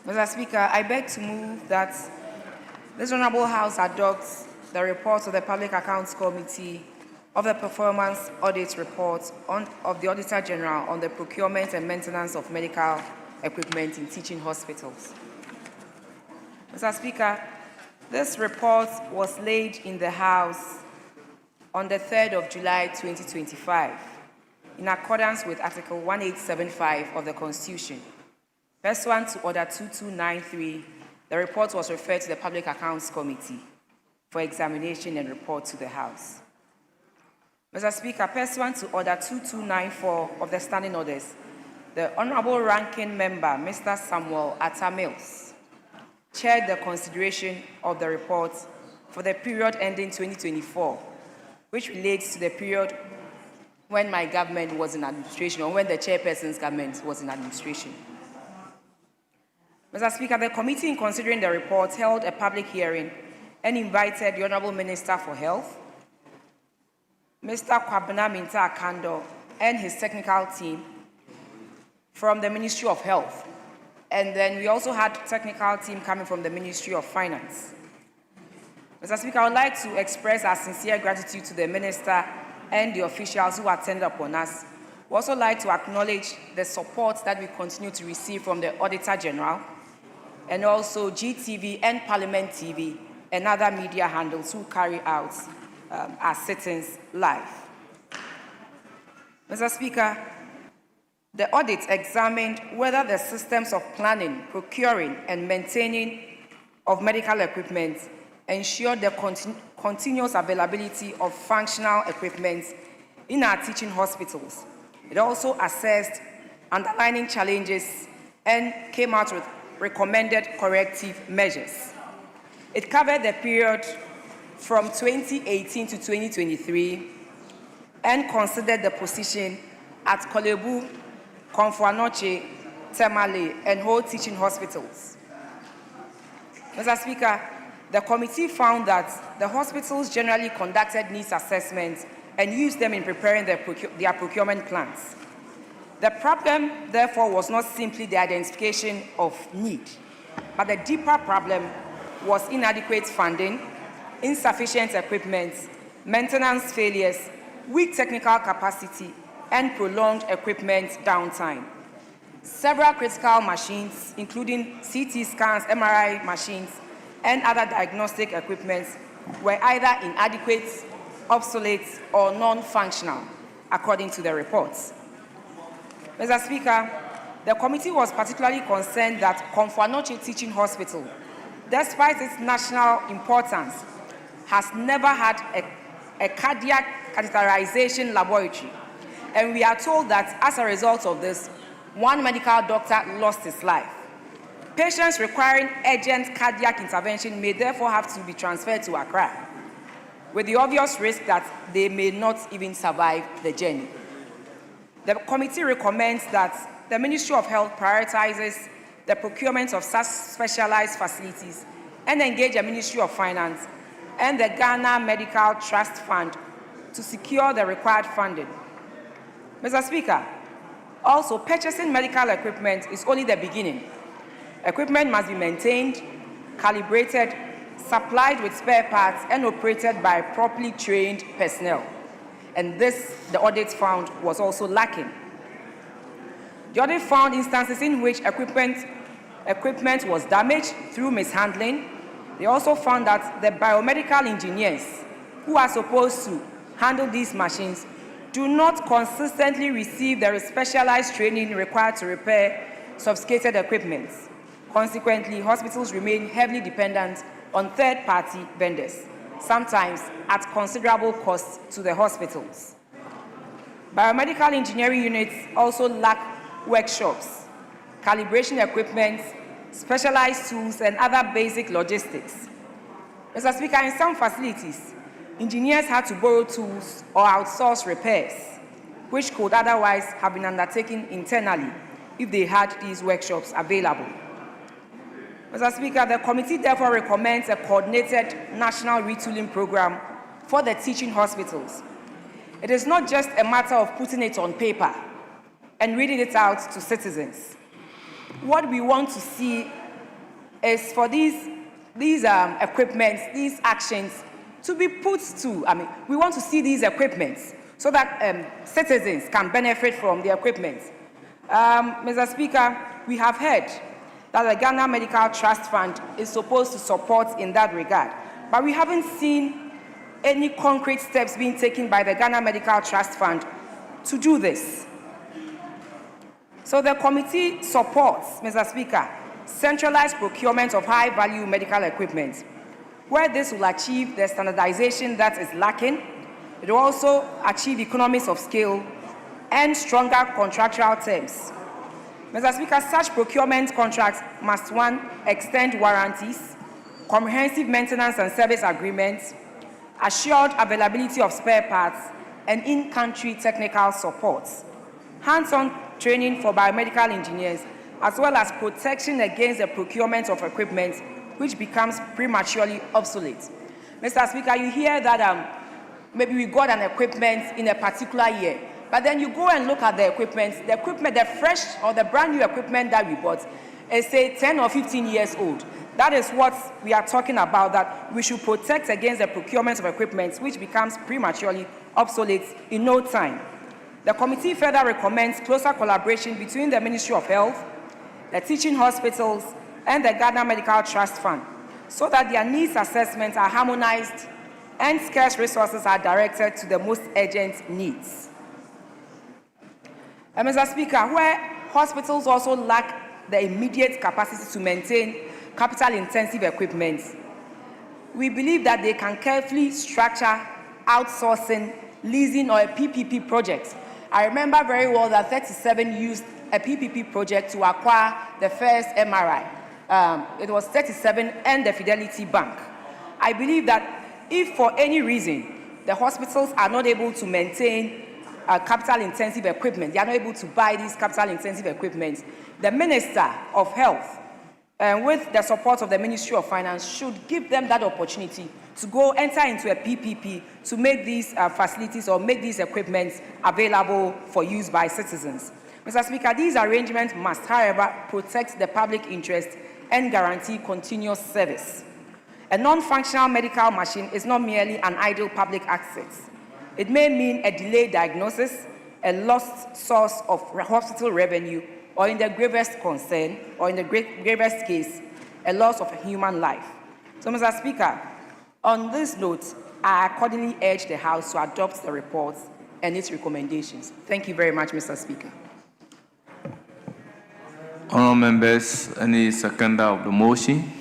Mr. Speaker, I beg to move that this Honorable House adopts the report of the Public Accounts Committee of the Performance Audit Report of the Auditor General on the procurement and maintenance of medical equipment in teaching hospitals. Mr. Speaker, this report was laid in the House on the 3rd of July 2025 in accordance with Article 1875 of the Constitution. Pursuant to Order 2293, the report was referred to the Public Accounts Committee for examination and report to the House. Mr. Speaker, pursuant to Order 2294 of the Standing Orders, the Honorable Ranking Member, Mr. Samuel Atta Mills, chaired the consideration of the report for the period ending 2024, which relates to the period when my government was in administration, or when the chairperson's government was in administration. Mr. Speaker, the committee, in considering the report, held a public hearing and invited the Honorable Minister for Health, Mr. Kwabena Minta Akando, and his technical team from the Ministry of Health. And then we also had a technical team coming from the Ministry of Finance. Mr. Speaker, I would like to express our sincere gratitude to the Minister and the officials who attended upon us. We also like to acknowledge the support that we continue to receive from the Auditor General and also GTV and Parliament TV and other media handles who carry out our sittings live. Mr. Speaker, the audit examined whether the systems of planning, procuring, and maintaining of medical equipment ensured the continuous availability of functional equipment in our teaching hospitals. It also assessed underlying challenges and came out with recommended corrective measures. It covered the period from 2018 to 2023 and considered the position at Kolebu, Konfuanoche, Temale, and whole teaching hospitals. Mr. Speaker, the committee found that the hospitals generally conducted needs assessments and used them in preparing their procurement plans. The problem, therefore, was not simply the identification of need, but the deeper problem was inadequate funding, insufficient equipment, maintenance failures, weak technical capacity, and prolonged equipment downtime. Several critical machines, including CT scans, MRI machines, and other diagnostic equipment, were either inadequate, obsolete, or non-functional, according to the reports. Mr. Speaker, the committee was particularly concerned that Konfuanoche Teaching Hospital, despite its national importance, has never had a cardiac catheterization laboratory. And we are told that as a result of this, one medical doctor lost his life. Patients requiring urgent cardiac intervention may therefore have to be transferred to Accra, with the obvious risk that they may not even survive the journey. The committee recommends that the Ministry of Health prioritizes the procurement of such specialized facilities and engage the Ministry of Finance and the Ghana Medical Trust Fund to secure the required funding. Mr. Speaker, also purchasing medical equipment is only the beginning. Equipment must be maintained, calibrated, supplied with spare parts, and operated by properly trained personnel. And this, the audit found, was also lacking. The audit found instances in which equipment was damaged through mishandling. They also found that the biomedical engineers who are supposed to handle these machines do not consistently receive the specialized training required to repair sophisticated equipment. Consequently, hospitals remain heavily dependent on third-party vendors, sometimes at considerable cost to the hospitals. Biomedical engineering units also lack workshops, calibration equipment, specialized tools, and other basic logistics. Mr. Speaker, in some facilities, engineers had to borrow tools or outsource repairs, which could otherwise have been undertaken internally if they had these workshops available. Mr. Speaker, the committee therefore recommends a coordinated national retooling program for the teaching hospitals. It is not just a matter of putting it on paper and reading it out to citizens. What we want to see is for these equipments, these actions to be put to, we want to see these equipments so that citizens can benefit from the equipment. Mr. Speaker, we have heard that the Ghana Medical Trust Fund is supposed to support in that regard, but we haven't seen any concrete steps being taken by the Ghana Medical Trust Fund to do this. So the committee supports, Mr. Speaker, centralized procurement of high-value medical equipment, where this will achieve the standardization that is lacking. It will also achieve economies of scale and stronger contractual terms. Mr. Speaker, such procurement contracts must, one, extend warranties, comprehensive maintenance and service agreements, assured availability of spare parts, and in-country technical support, hands-on training for biomedical engineers, as well as protection against the procurement of equipment which becomes prematurely obsolete. Mr. Speaker, you hear that maybe we got an equipment in a particular year, but then you go and look at the equipment, the fresh or the brand new equipment that we bought is, say, 10 or 15 years old. That is what we are talking about, that we should protect against the procurement of equipment which becomes prematurely obsolete in no time. The committee further recommends closer collaboration between the Ministry of Health, the teaching hospitals, and the Ghana Medical Trust Fund, so that their needs assessments are harmonized and scarce resources are directed to the most urgent needs. Mr. Speaker, where hospitals also lack the immediate capacity to maintain capital-intensive equipment, we believe that they can carefully structure outsourcing, leasing, or a PPP project. I remember very well that 37 used a PPP project to acquire the first MRI. It was 37 and the Fidelity Bank. I believe that if for any reason the hospitals are not able to maintain capital-intensive equipment, they are not able to buy these capital-intensive equipment, the Minister of Health, with the support of the Ministry of Finance, should give them that opportunity to go enter into a PPP to make these facilities or make these equipments available for use by citizens. Mr. Speaker, these arrangements must, however, protect the public interest and guarantee continuous service. A non-functional medical machine is not merely an idle public asset. It may mean a delayed diagnosis, a lost source of hospital revenue, or in the gravest concern, or in the gravest case, a loss of a human life. So, Mr. Speaker, on this note, I accordingly urge the House to adopt the report and its recommendations. Thank you very much, Mr. Speaker. Honourable members, any seconder of the motion?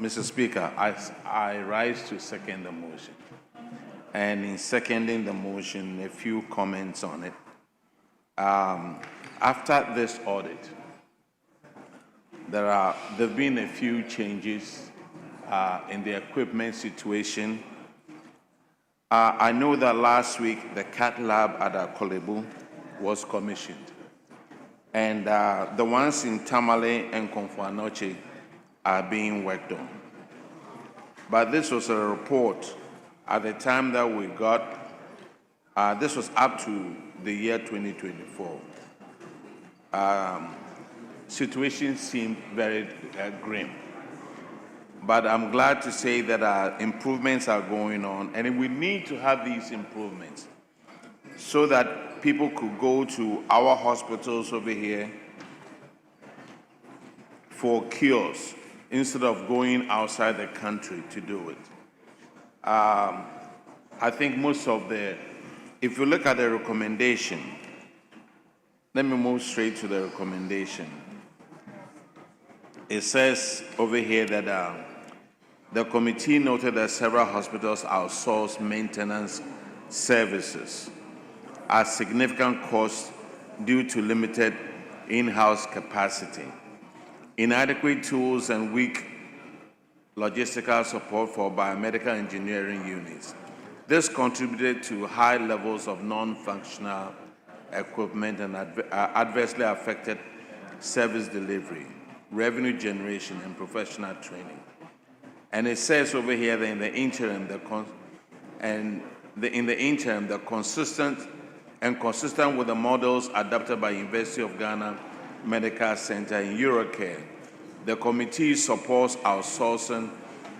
Mr. Speaker, I rise to second the motion. And in seconding the motion, a few comments on it. After this audit, there have been a few changes in the equipment situation. I know that last week the CAT lab at Kolebu was commissioned, and the ones in Tamale and Konfuanoche are being worked on. But this was a report at the time that we got, this was up to the year 2024. Situation seemed very grim. But I'm glad to say that improvements are going on, and we need to have these improvements so that people could go to our hospitals over here for cures instead of going outside the country to do it. I think most of if you look at the recommendation, let me move straight to the recommendation. It says over here that The committee noted that several hospitals outsource maintenance services at significant cost due to limited in-house capacity, inadequate tools, and weak logistical support for biomedical engineering units. This contributed to high levels of non-functional equipment and adversely affected service delivery, revenue generation, and professional training. And it says over here that in the interim, consistent with the models adopted by University of Ghana Medical Center in Eurocare, the committee supports outsourcing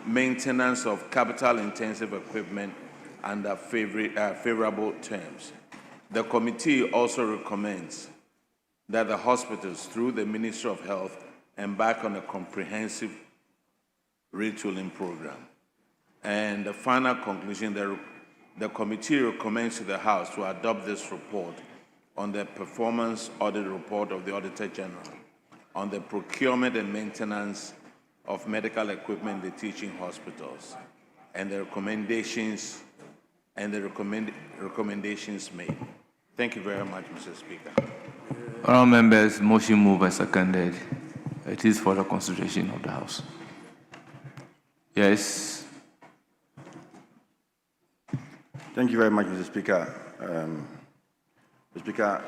maintenance of capital-intensive equipment under favorable terms. The committee also recommends that the hospitals, through the Ministry of Health, embark on a comprehensive retooling program. And the final conclusion, the committee recommends to the House to adopt this report on the performance audit report of the Auditor General on the procurement and maintenance of medical equipment in the teaching hospitals, and the recommendations made. Thank you very much, Mr. Speaker. Honourable members, motion moved and seconded. It is for the consideration of the House. Yes. Thank you very much, Mr. Speaker. Mr. Speaker,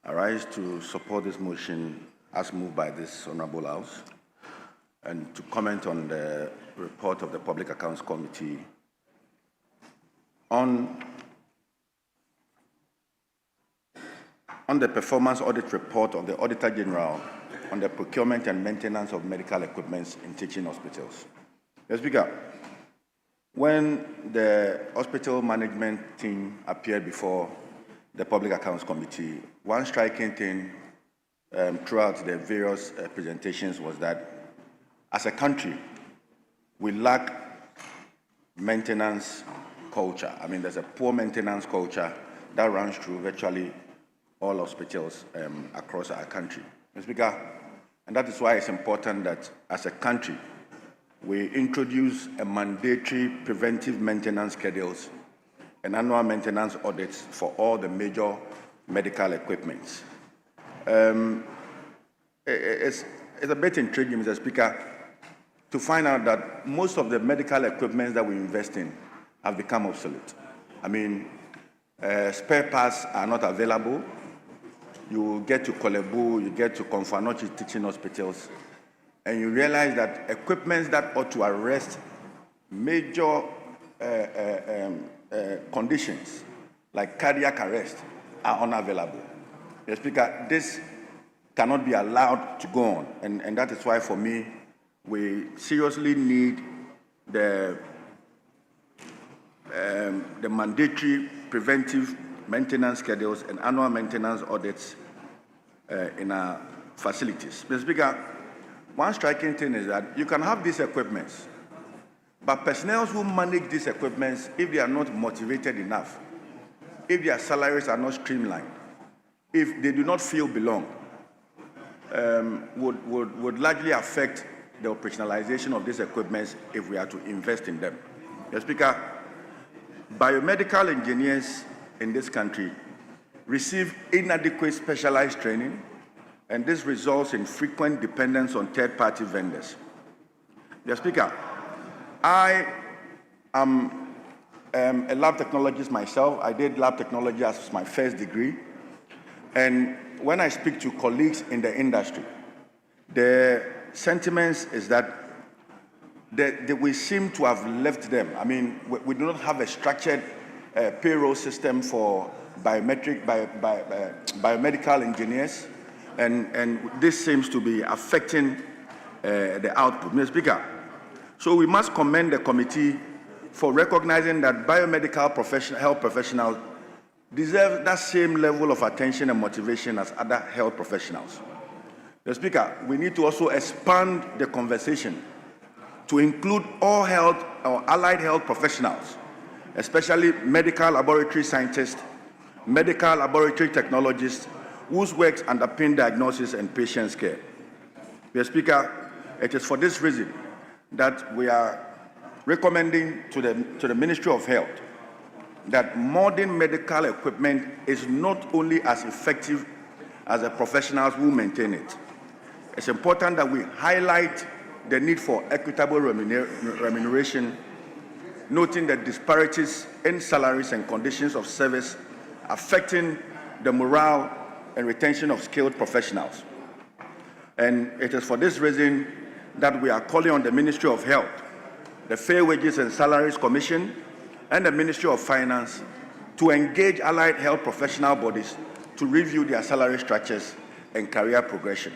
I rise to support this motion as moved by this Honourable House and to comment on the report of the Public Accounts Committee on the performance audit report of the Auditor General on the procurement and maintenance of medical equipment in teaching hospitals. Mr. Speaker, when the hospital management team appeared before the Public Accounts Committee, one striking thing throughout the various presentations was that as a country, we lack maintenance culture. I mean, there's a poor maintenance culture that runs through virtually all hospitals across our country. Mr. Speaker, and that is why it's important that as a country, we introduce a mandatory preventive maintenance schedules and annual maintenance audits for all the major medical equipment. It's a bit intriguing, Mr. Speaker, to find out that most of the medical equipment that we invest in have become obsolete. I mean, spare parts are not available. You get to Kolebu, you get to Konfanochi teaching hospitals, and you realize that equipment that ought to arrest major conditions like cardiac arrest are unavailable. Mr. Speaker, this cannot be allowed to go on, and that is why, for me, we seriously need the mandatory preventive maintenance schedules and annual maintenance audits in our facilities. Mr. Speaker, one striking thing is that you can have these equipments, but personnel who manage these equipments, if they are not motivated enough, if their salaries are not streamlined, if they do not feel belong, would largely affect the operationalization of these equipments if we are to invest in them. Mr. Speaker, biomedical engineers in this country receive inadequate specialized training, and this results in frequent dependence on third-party vendors. Mr. Speaker, I am a lab technologist myself. I did lab technology as my first degree, and when I speak to colleagues in the industry, the sentiments is that we seem to have left them. I mean, we do not have a structured payroll system for biomedical engineers, and this seems to be affecting the output. Mr. Speaker, so we must commend the committee for recognizing that biomedical health professionals deserve that same level of attention and motivation as other health professionals. Mr. Speaker, we need to also expand the conversation to include all health or allied health professionals, especially medical laboratory scientists, medical laboratory technologists, whose works underpin diagnosis and patient care. Mr. Speaker, it is for this reason that we are recommending to the Ministry of Health that modern medical equipment is not only as effective as the professionals who maintain it. It's important that we highlight the need for equitable remuneration, noting the disparities in salaries and conditions of service affecting the morale and retention of skilled professionals. And it is for this reason that we are calling on the Ministry of Health, the Fair Wages and Salaries Commission, and the Ministry of Finance to engage allied health professional bodies to review their salary structures and career progression.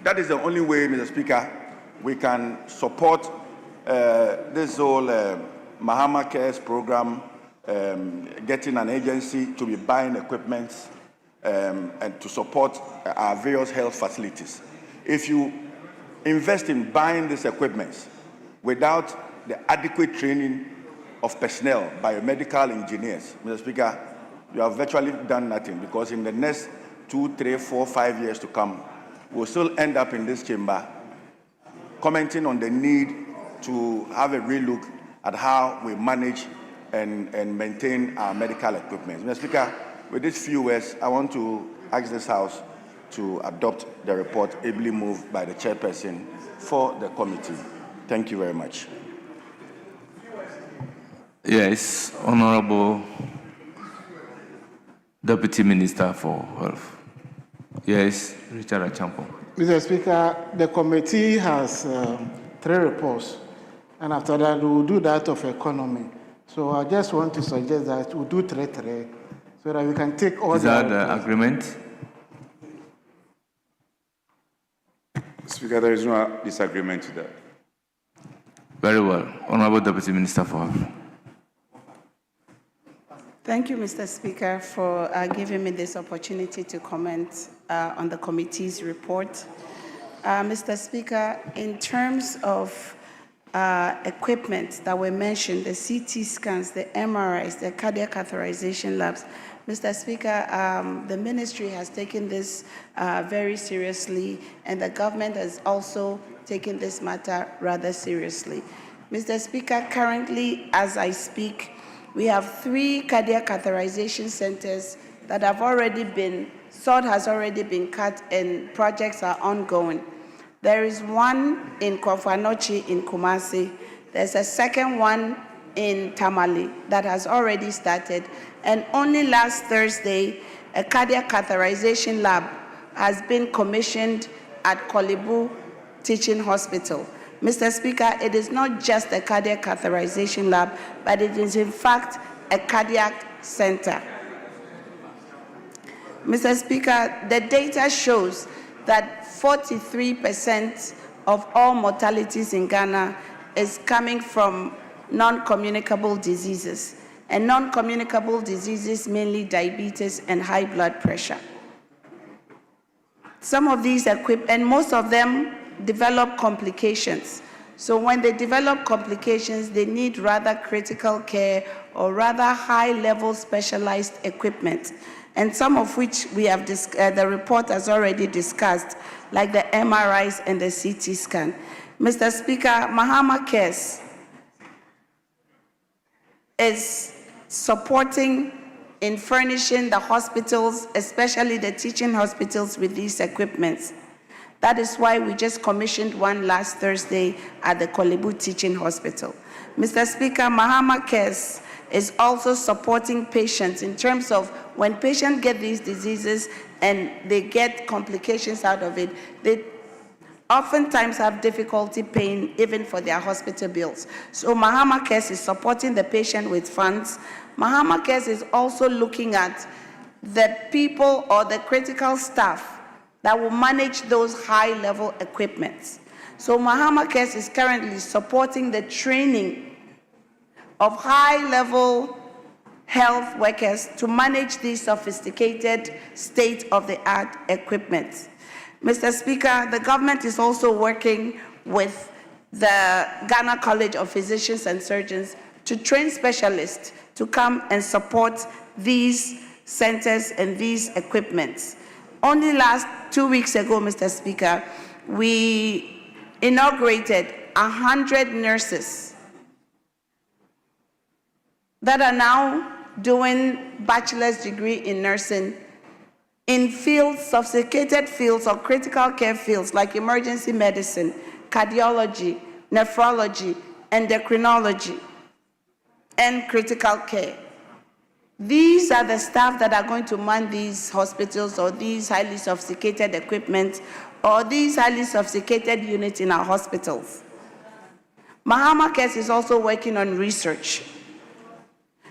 That is the only way, Mr. Speaker, we can support this whole Mahama Cares program, getting an agency to be buying equipment and to support our various health facilities. If you invest in buying these equipment without the adequate training of personnel, biomedical engineers, Mr. Speaker, you have virtually done nothing, because in the next 2, 3, 4, 5 years to come, we'll still end up in this chamber commenting on the need to have a relook at how we manage and maintain our medical equipment. Mr. Speaker, with these few words, I want to ask this House to adopt the report ably moved by the chairperson for the committee. Thank you very much. Yes, Honorable Deputy Minister for Health. Yes, Richard Achampo. Mr. Speaker, the committee has 3 reports, and after that, we will do that of economy. So I just want to suggest that we do 3 so that we can take all. Is that the agreement? Speaker, there is no disagreement to that. Very well. Honorable Deputy Minister for Health. Thank you, Mr. Speaker, for giving me this opportunity to comment on the committee's report. Mr. Speaker, in terms of equipment that were mentioned, the CT scans, the MRIs, the cardiac catheterization labs, Mr. Speaker, the ministry has taken this very seriously, and the government has also taken this matter rather seriously. Mr. Speaker, currently, as I speak, we have 3 cardiac catheterization centers that have already been, sod has already been cut, and projects are ongoing. There is one in Kwafanochi in Kumasi. There's a second one in Tamale that has already started. And only last Thursday, a cardiac catheterization lab has been commissioned at Kolebu Teaching Hospital. Mr. Speaker, it is not just a cardiac catheterization lab, but it is in fact a cardiac center. Mr. Speaker, the data shows that 43% of all mortalities in Ghana is coming from non-communicable diseases, and non-communicable diseases mainly diabetes and high blood pressure. Some of these and most of them develop complications. So when they develop complications, they need rather critical care or rather high-level specialized equipment, and some of which we have the report has already discussed, like the MRIs and the CT scan. Mr. Speaker, Mahama Cares is supporting in furnishing the hospitals, especially the teaching hospitals, with these equipments. That is why we just commissioned one last Thursday at the Kolebu Teaching Hospital. Mr. Speaker, Mahama Cares is also supporting patients in terms of when patients get these diseases and they get complications out of it, they oftentimes have difficulty paying even for their hospital bills. So Mahama Cares is supporting the patient with funds. Mahama Cares is also looking at the people or the critical staff that will manage those high-level equipments. So Mahama Cares is currently supporting the training of high-level health workers to manage these sophisticated state-of-the-art equipment. Mr. Speaker, the government is also working with the Ghana College of Physicians and Surgeons to train specialists to come and support these centers and these equipments. Only 2 weeks ago, Mr. Speaker, we inaugurated 100 nurses that are now doing bachelor's degree in nursing in fields, sophisticated fields or critical care fields like emergency medicine, cardiology, nephrology, endocrinology, and critical care. These are the staff that are going to man these hospitals or these highly sophisticated equipment or these highly sophisticated units in our hospitals. Mahama Cares is also working on research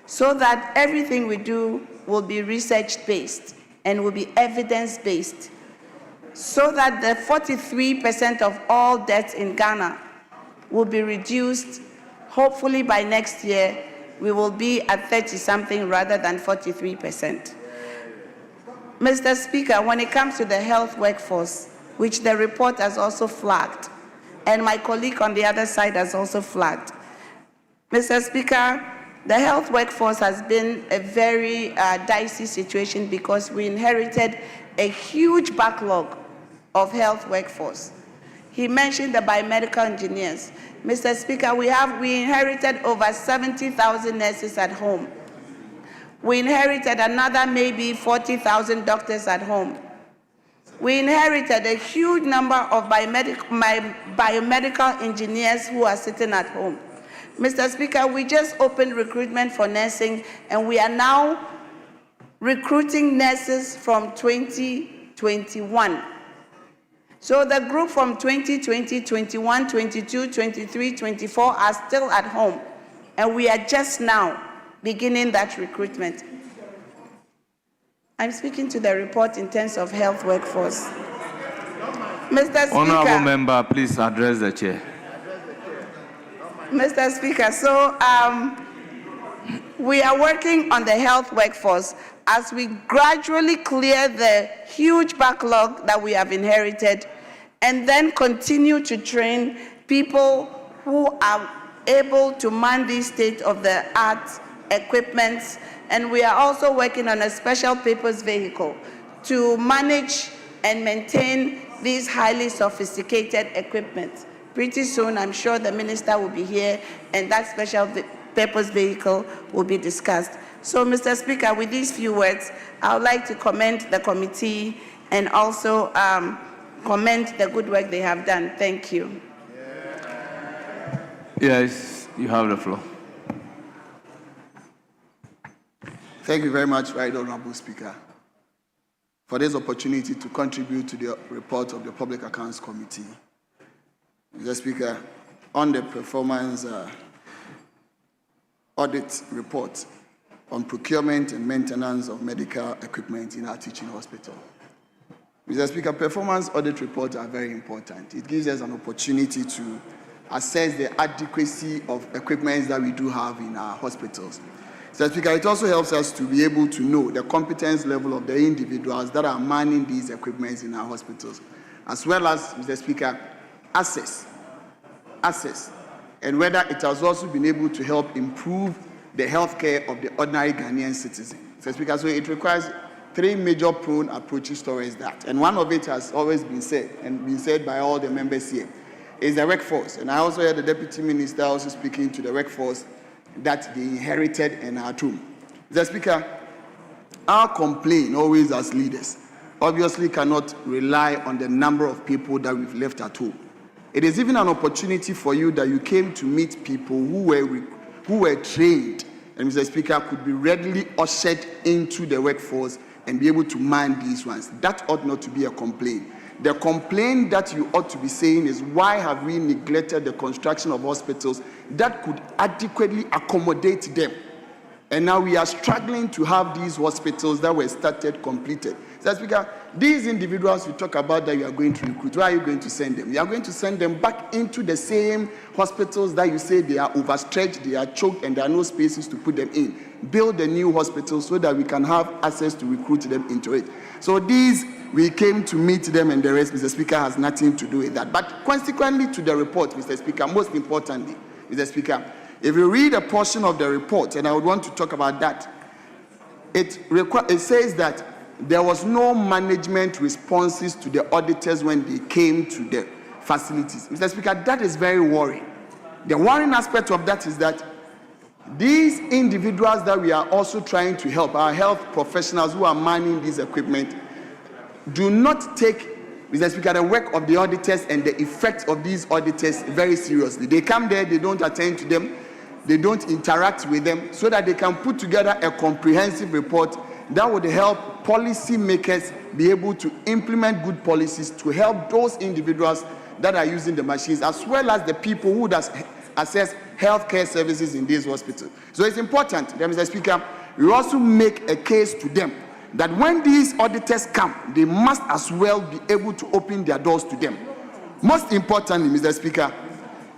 so that everything we do will be research-based and will be evidence-based, so that the 43% of all deaths in Ghana will be reduced. Hopefully by next year, we will be at 30-something rather than 43%. Mr. Speaker, when it comes to the health workforce, which the report has also flagged, and my colleague on the other side has also flagged, Mr. Speaker, the health workforce has been a very dicey situation because we inherited a huge backlog of health workforce. He mentioned the biomedical engineers. Mr. Speaker, we inherited over 70,000 nurses at home. We inherited another maybe 40,000 doctors at home. We inherited a huge number of biomedical engineers who are sitting at home. Mr. Speaker, we just opened recruitment for nursing, and we are now recruiting nurses from 2021. So the group from 2020, 21, 22, 23, 24 are still at home, and we are just now beginning that recruitment. I'm speaking to the report in terms of health workforce. Mr. Speaker. Honorable member, please address the chair. Mr. Speaker, so we are working on the health workforce as we gradually clear the huge backlog that we have inherited and then continue to train people who are able to man these state-of-the-art equipments. And we are also working on a special purpose vehicle to manage and maintain these highly sophisticated equipment. Pretty soon, I'm sure the minister will be here and that special purpose vehicle will be discussed. So, Mr. Speaker, with these few words, I would like to commend the committee and also commend the good work they have done. Thank you. Yes, you have the floor. Thank you very much, Right Honorable Speaker, for this opportunity to contribute to the report of the Public Accounts Committee. Mr. Speaker, on the performance audit report on procurement and maintenance of medical equipment in our teaching hospital. Mr. Speaker, performance audit reports are very important. It gives us an opportunity to assess the adequacy of equipment that we do have in our hospitals. Mr. Speaker, it also helps us to be able to know the competence level of the individuals that are manning these equipments in our hospitals, as well as, Mr. Speaker, access, and whether it has also been able to help improve the healthcare of the ordinary Ghanaian citizen. Mr. Speaker, so it requires three major prone approaches towards that. And one of it has always been said, and been said by all the members here, is the workforce. And I also heard the Deputy Minister also speaking to the workforce that they inherited and are true. Mr. Speaker, our complaint always as leaders obviously cannot rely on the number of people that we've left at home. It is even an opportunity for you that you came to meet people who were trained and, Mr. Speaker, could be readily ushered into the workforce and be able to man these ones. That ought not to be a complaint. The complaint that you ought to be saying is, why have we neglected the construction of hospitals that could adequately accommodate them? And now we are struggling to have these hospitals that were started completed. Mr. Speaker, these individuals you talk about that you are going to recruit, where are you going to send them? You are going to send them back into the same hospitals that you say they are overstretched, they are choked, and there are no spaces to put them in. Build a new hospital so that we can have access to recruit them into it. So these, we came to meet them, and the rest, Mr. Speaker, has nothing to do with that. But consequently to the report, Mr. Speaker, most importantly, Mr. Speaker, if you read a portion of the report, and I would want to talk about that, it says that there was no management responses to the auditors when they came to facilities. Mr. Speaker, that is very worrying. The worrying aspect of that is that these individuals that we are also trying to help, our health professionals who are manning this equipment, do not take, Mr. Speaker, the work of the auditors and the effect of these auditors very seriously. They come there, they don't attend to them, they don't interact with them, so that they can put together a comprehensive report that would help policy makers be able to implement good policies to help those individuals that are using the machines, as well as the people who does access healthcare services in these hospitals. So it's important that, Mr. Speaker, we also make a case to them that when these auditors come, they must as well be able to open their doors to them. Most importantly, Mr. Speaker,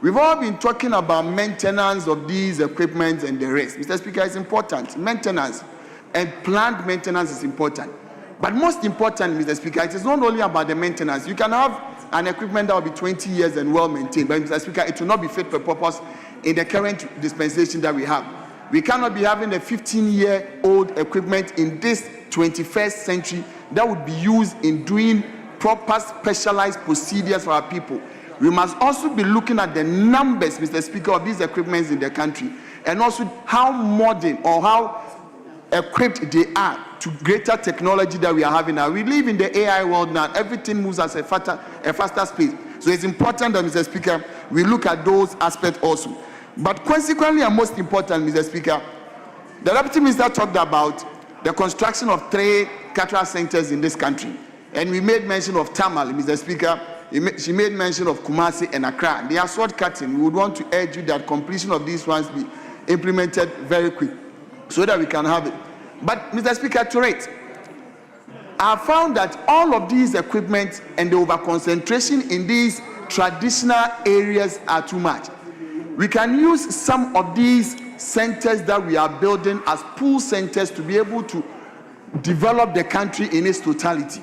we've all been talking about maintenance of these equipment and the rest. Mr. Speaker, it's important. Maintenance and planned maintenance is important. But most importantly, Mr. Speaker, it is not only about the maintenance. You can have an equipment that will be 20 years and well maintained, but Mr. Speaker, it will not be fit for purpose in the current dispensation that we have. We cannot be having a 15-year-old equipment in this 21st century that would be used in doing proper specialized procedures for our people. We must also be looking at the numbers, Mr. Speaker, of these equipments in the country, and also how modern or how equipped they are to greater technology that we are having now. We live in the AI world now. Everything moves at a faster speed. So it's important that, Mr. Speaker, we look at those aspects also. But consequently, and most important, Mr. Speaker, the Deputy Minister talked about the construction of 3 cataract centers in this country. And we made mention of Tamal, Mr. Speaker. She made mention of Kumasi and Accra. They are short cutting. We would want to urge you that completion of these ones be implemented very quick so that we can have it. But, Mr. Speaker, to rate, I found that all of these equipment and the over-concentration in these traditional areas are too much. We can use some of these centers that we are building as pool centers to be able to develop the country in its totality.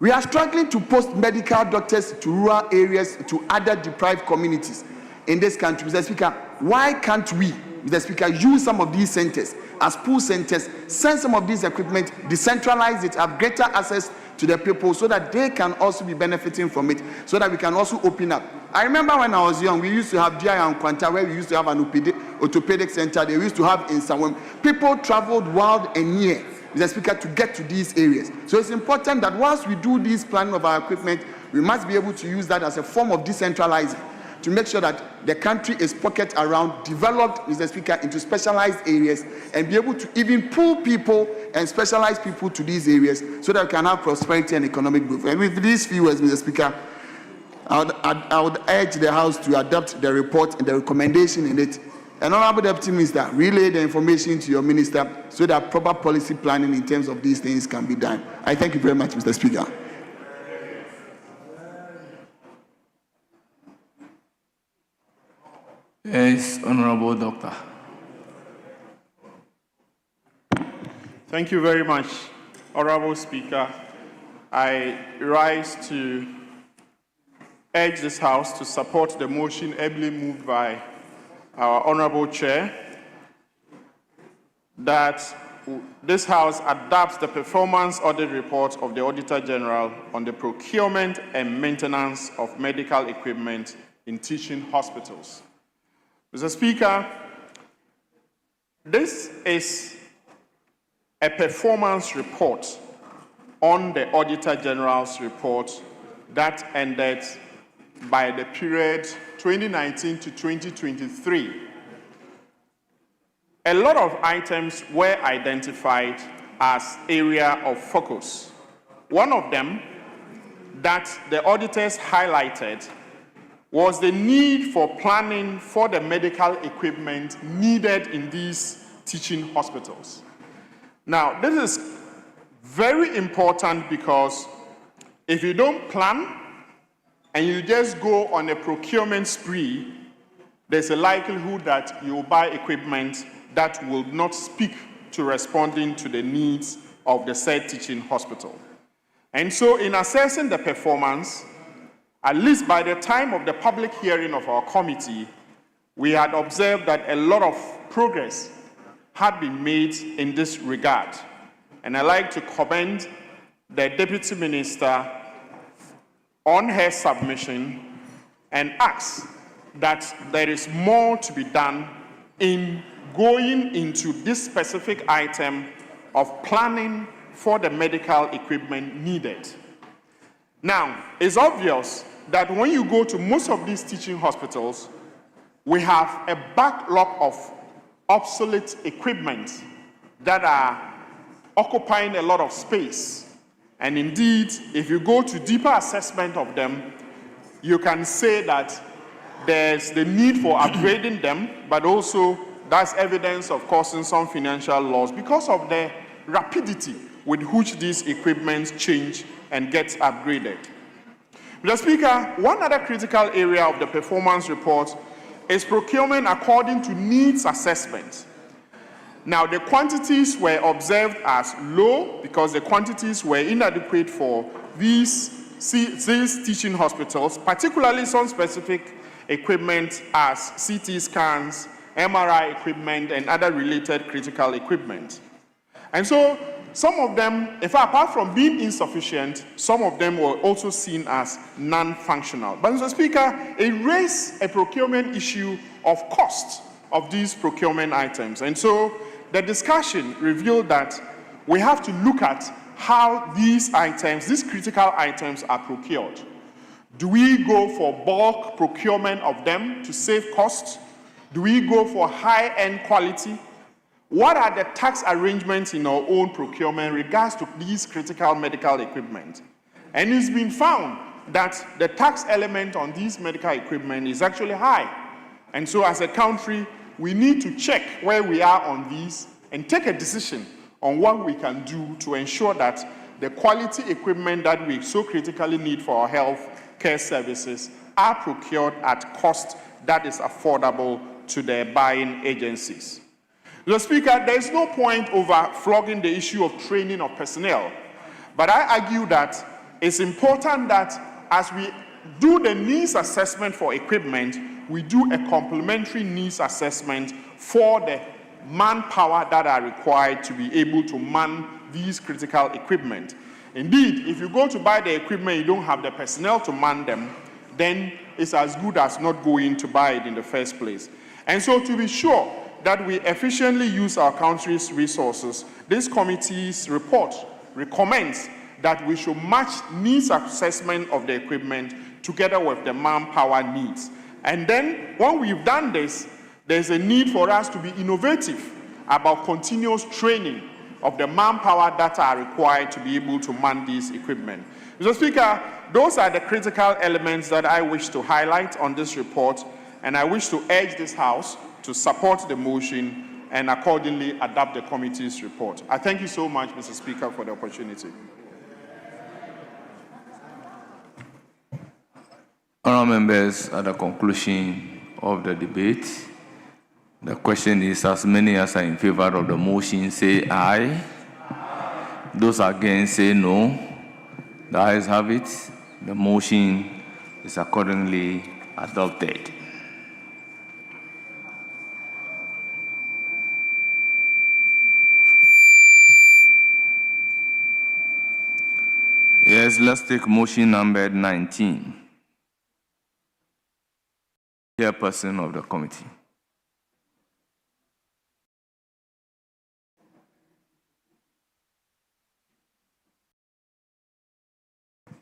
We are struggling to post medical doctors to rural areas, to other deprived communities in this country. Mr. Speaker, why can't we, Mr. Speaker, use some of these centers as pool centers, send some of these equipment, decentralize it, have greater access to the people so that they can also be benefiting from it, so that we can also open up. I remember when I was young, we used to have GI and Kwanta, where we used to have an orthopedic center. They used to have in some people traveled wild and near, Mr. Speaker, to get to these areas. So it's important that once we do this planning of our equipment, we must be able to use that as a form of decentralizing to make sure that the country is pocket around, developed, Mr. Speaker, into specialized areas, and be able to even pull people and specialize people to these areas so that we can have prosperity and economic growth. And with these few words, Mr. Speaker, I would urge the House to adopt the report and the recommendation in it. And Honorable Deputy Minister, relay the information to your minister so that proper policy planning in terms of these things can be done. I thank you very much, Mr. Speaker. Yes, Honorable Doctor. Thank you very much, Honorable Speaker. I rise to urge this House to support the motion ably moved by our Honorable Chair that this House adopts the performance audit report of the Auditor General on the procurement and maintenance of medical equipment in teaching hospitals. Mr. Speaker, this is a performance report on the Auditor General's report that ended by the period 2019 to 2023. A lot of items were identified as area of focus. One of them that the auditors highlighted was the need for planning for the medical equipment needed in these teaching hospitals. Now, this is very important because if you don't plan and you just go on a procurement spree, there's a likelihood that you'll buy equipment that will not speak to responding to the needs of the said teaching hospital. And so in assessing the performance, at least by the time of the public hearing of our committee, we had observed that a lot of progress had been made in this regard. And I'd like to commend the Deputy Minister on her submission and asks that there is more to be done in going into this specific item of planning for the medical equipment needed. Now, it's obvious that when you go to most of these teaching hospitals, we have a backlog of obsolete equipment that are occupying a lot of space. And indeed, if you go to deeper assessment of them, you can say that there's the need for upgrading them, but also that's evidence of causing some financial loss because of the rapidity with which these equipments change and get upgraded. Mr. Speaker, one other critical area of the performance report is procurement according to needs assessment. Now, the quantities were observed as low because the quantities were inadequate for these teaching hospitals, particularly some specific equipment as CT scans, MRI equipment, and other related critical equipment. And so, some of them, in fact, apart from being insufficient, some of them were also seen as non-functional. But, Mr. Speaker, it raised a procurement issue of cost of these procurement items. And so, the discussion revealed that we have to look at how these items, these critical items, are procured. Do we go for bulk procurement of them to save costs? Do we go for high-end quality? What are the tax arrangements in our own procurement in regards to these critical medical equipment? And it's been found that the tax element on these medical equipment is actually high. And so as a country, we need to check where we are on these and take a decision on what we can do to ensure that the quality equipment that we so critically need for our health care services are procured at cost that is affordable to the buying agencies. Mr. Speaker, there is no point over flogging the issue of training of personnel, but I argue that it's important that as we do the needs assessment for equipment, we do a complementary needs assessment for the manpower that are required to be able to man these critical equipment. Indeed, if you go to buy the equipment, you don't have the personnel to man them, then it's as good as not going to buy it in the first place. And so to be sure that we efficiently use our country's resources, this committee's report recommends that we should match needs assessment of the equipment together with the manpower needs. And then, when we've done this, there's a need for us to be innovative about continuous training of the manpower that are required to be able to man this equipment. Mr. Speaker, those are the critical elements that I wish to highlight on this report, and I wish to urge this House to support the motion and accordingly adopt the committee's report. I thank you so much, Mr. Speaker, for the opportunity. Honourable members, at the conclusion of the debate, the question is, as many as are in favour of the motion say aye. Those against say no. The ayes have it. The motion is accordingly adopted. Yes, let's take motion number 19. Chairperson of the committee.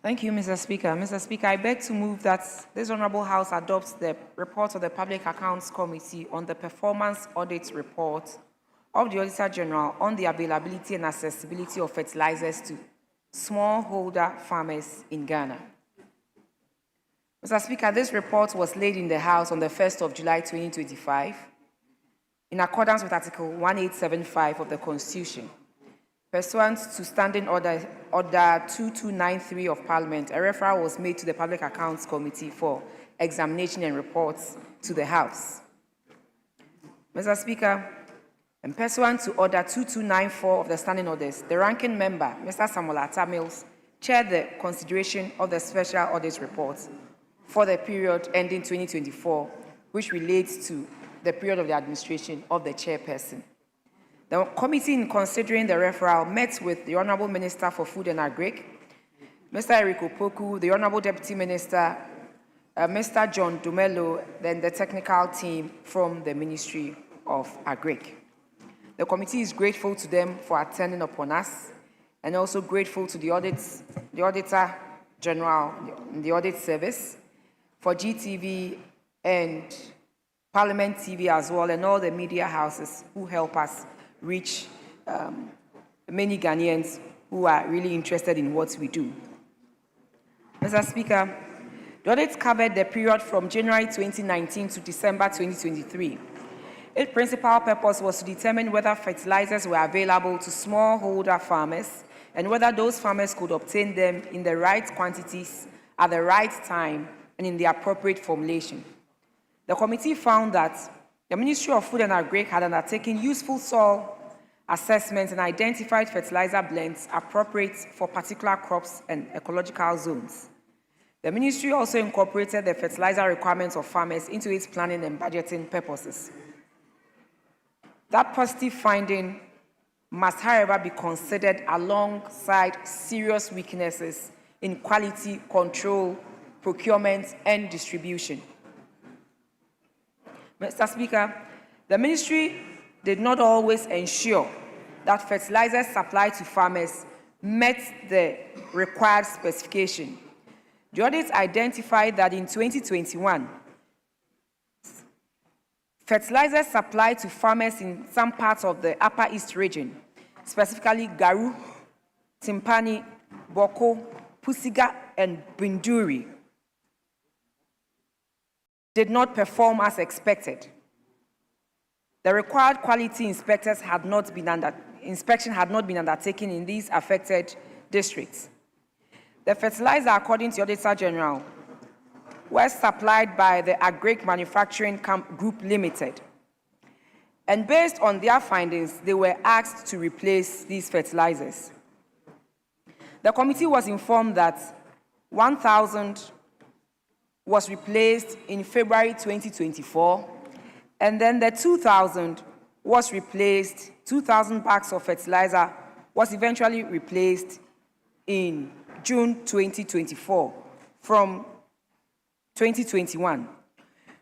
Thank you, Mr. Speaker. Mr. Speaker, I beg to move that this Honourable House adopts the report of the Public Accounts Committee on the performance audit report of the Auditor General on the availability and accessibility of fertilizers to smallholder farmers in Ghana. Mr. Speaker, this report was laid in the House on the 1st of July 2025 in accordance with Article 1875 of the Constitution. Pursuant to Standing Order 2293 of Parliament, a referral was made to the Public Accounts Committee for examination and reports to the House. Mr. Speaker, and pursuant to Order 2294 of the Standing Orders, the ranking member, Mr. Samuel Atta Mills, chaired the consideration of the Special Audit Report for the period ending 2024, which relates to the period of the administration of the chairperson. The committee, in considering the referral, met with the Honourable Minister for Food and Agric, Mr. Eric Opoku, the Honourable Deputy Minister Mr. John Dumelo, then the technical team from the Ministry of Agric. The committee is grateful to them for attending upon us, and also grateful to the Auditor General, the Audit Service, for GTV and Parliament TV as well, and all the media houses who help us reach many Ghanaians who are really interested in what we do. Mr. Speaker, the audit covered the period from January 2019 to December 2023. Its principal purpose was to determine whether fertilizers were available to smallholder farmers and whether those farmers could obtain them in the right quantities at the right time and in the appropriate formulation. The committee found that the Ministry of Food and Agric had undertaken useful soil assessments and identified fertilizer blends appropriate for particular crops and ecological zones. The ministry also incorporated the fertilizer requirements of farmers into its planning and budgeting purposes. That positive finding must, however, be considered alongside serious weaknesses in quality control, procurement, and distribution. Mr. Speaker, the ministry did not always ensure that fertilizers supplied to farmers met the required specification. The audit identified that in 2021, fertilizers supplied to farmers in some parts of the Upper East region, specifically Garu, Timpani, Boko, Pusiga, and Binduri, did not perform as expected. The required quality inspection had not been undertaken in these affected districts. The fertilizer, according to the Auditor General, was supplied by the Agric Manufacturing Group Limited. And based on their findings, they were asked to replace these fertilizers. The committee was informed that 1,000 was replaced in February 2024, and then the 2,000 was replaced, 2,000 bags of fertilizer was eventually replaced in June 2024 from 2021.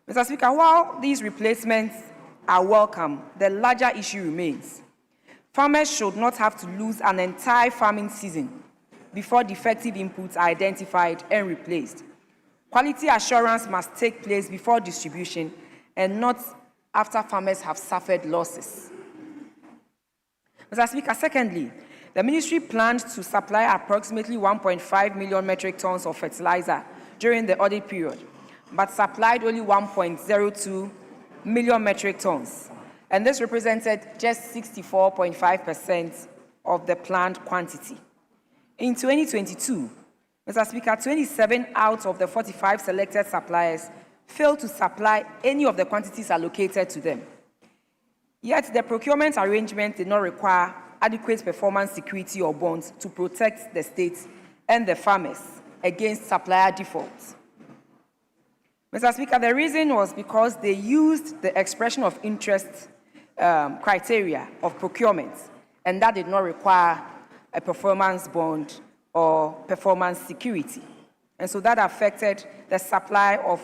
Mr. Speaker, while these replacements are welcome, the larger issue remains. Farmers should not have to lose an entire farming season before defective inputs are identified and replaced. Quality assurance must take place before distribution and not after farmers have suffered losses. Mr. Speaker, secondly, the ministry planned to supply approximately 1.5 million metric tons of fertilizer during the audit period, but supplied only 1.02 million metric tons. And this represented just 64.5% of the planned quantity. In 2022, Mr. Speaker, 27 out of the 45 selected suppliers failed to supply any of the quantities allocated to them. Yet the procurement arrangement did not require adequate performance security or bonds to protect the state and the farmers against supplier defaults. Mr. Speaker, the reason was because they used the expression of interest criteria of procurement, and that did not require a performance bond or performance security. And so that affected the supply of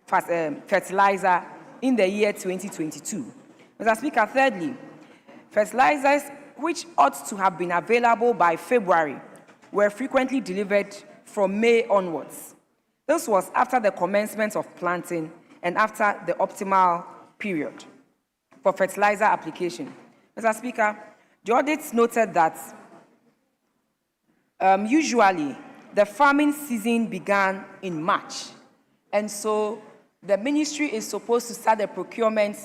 fertilizer in the year 2022. Mr. Speaker, thirdly, fertilizers which ought to have been available by February were frequently delivered from May onwards. This was after the commencement of planting and after the optimal period for fertilizer application. Mr. Speaker, the audit noted that usually the farming season began in March, and so the ministry is supposed to start the procurement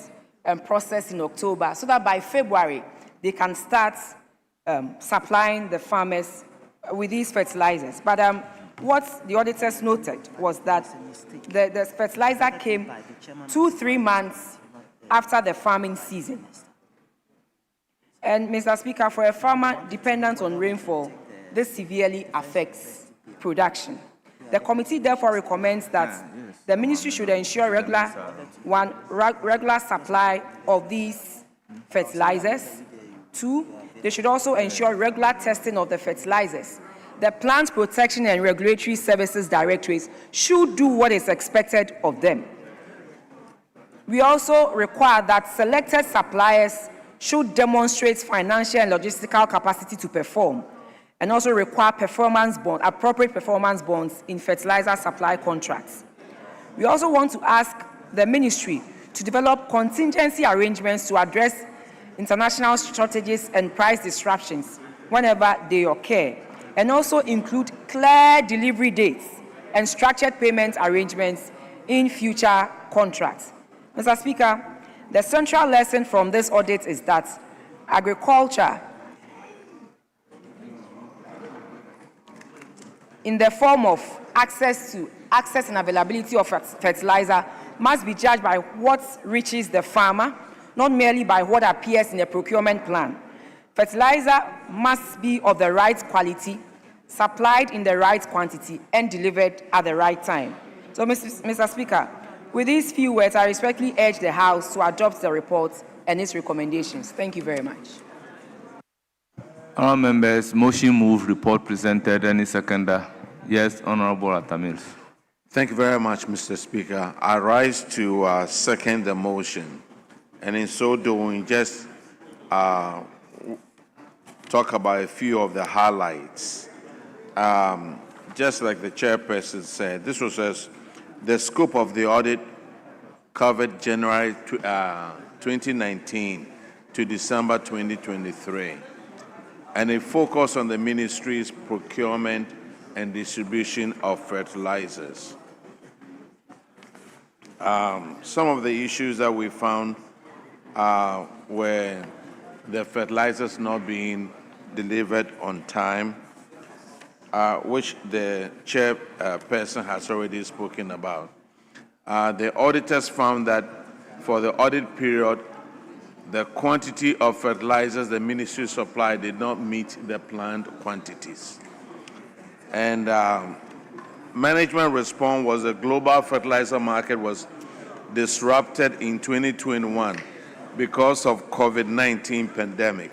process in October so that by February they can start supplying the farmers with these fertilizers. But what the auditors noted was that the fertilizer came 2-3 months after the farming season. And Mr. Speaker, for a farmer dependent on rainfall, this severely affects production. The committee therefore recommends that the ministry should ensure regular supply of these fertilizers. 2, they should also ensure regular testing of the fertilizers the Plant Protection and Regulatory Services Directorates should do what is expected of them. We also require that selected suppliers should demonstrate financial and logistical capacity to perform, and also require appropriate performance bonds in fertilizer supply contracts. We also want to ask the ministry to develop contingency arrangements to address international shortages and price disruptions whenever they occur, and also include clear delivery dates and structured payment arrangements in future contracts. Mr. Speaker, the central lesson from this audit is that agriculture, in the form of access and availability of fertilizer, must be judged by what reaches the farmer, not merely by what appears in the procurement plan. Fertilizer must be of the right quality, supplied in the right quantity, and delivered at the right time. So, Mr. Speaker, with these few words, I respectfully urge the House to adopt the report and its recommendations. Thank you very much. Honourable members, motion move, report presented. Any seconder? Yes, Honourable Atamils. Thank you very much, Mr. Speaker. I rise to second the motion, and in so doing, just talk about a few of the highlights. Just like the chairperson said, this was the scope of the audit covered January 2019 to December 2023, and it focused on the ministry's procurement and distribution of fertilizers. Some of the issues that we found were the fertilizers not being delivered on time, which the chairperson has already spoken about. The auditors found that for the audit period, the quantity of fertilizers the ministry supplied did not meet the planned quantities. And management response was the global fertilizer market was disrupted in 2021 because of COVID-19 pandemic.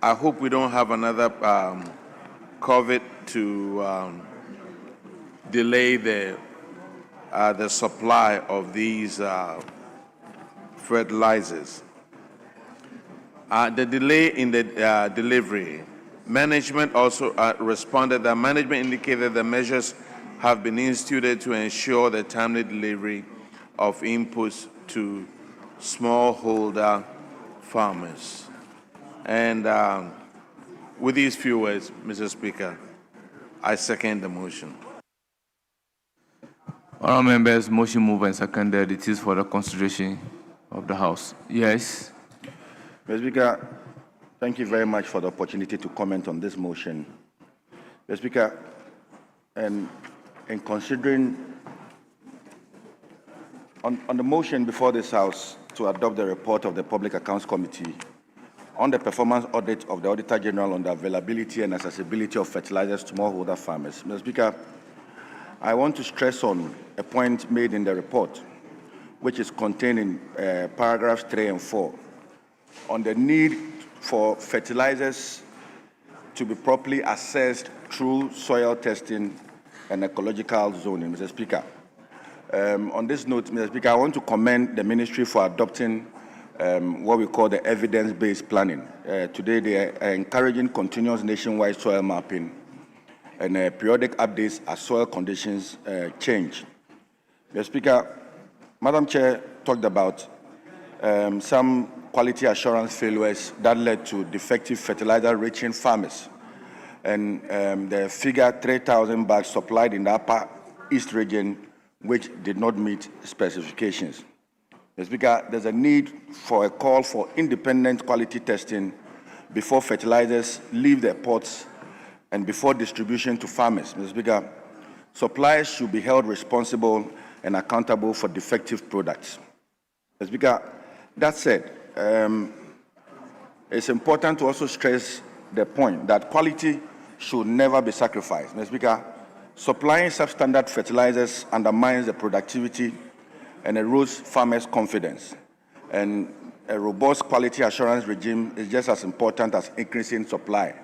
I hope we don't have another COVID to delay the supply of these fertilizers. The delay in the delivery, management also responded that management indicated the measures have been instituted to ensure the timely delivery of inputs to smallholder farmers. And with these few words, Mr. Speaker, I second the motion. Honourable members, motion moved and seconded. It is for the consideration of the House. Yes. Mr. Speaker, thank you very much for the opportunity to comment on this motion. Mr. Speaker, and in considering on the motion before this House to adopt the report of the Public Accounts Committee on the performance audit of the Auditor General on the availability and accessibility of fertilizers to smallholder farmers, Mr. Speaker, I want to stress on a point made in the report, which is contained in paragraphs 3 and 4, on the need for fertilizers to be properly assessed through soil testing and ecological zoning, Mr. Speaker. On this note, Mr. Speaker, I want to commend the ministry for adopting what we call the evidence-based planning. Today, they are encouraging continuous nationwide soil mapping and periodic updates as soil conditions change. Mr. Speaker, Madam Chair talked about some quality assurance failures that led to defective fertilizer reaching farmers. And the figure 3,000 bags supplied in the Upper East region, which did not meet specifications. Mr. Speaker, there's a need for a call for independent quality testing before fertilizers leave their ports and before distribution to farmers. Mr. Speaker, suppliers should be held responsible and accountable for defective products. Mr. Speaker, that said, it's important to also stress the point that quality should never be sacrificed. Mr. Speaker, supplying substandard fertilizers undermines the productivity and erodes farmers' confidence. And a robust quality assurance regime is just as important as increasing supply.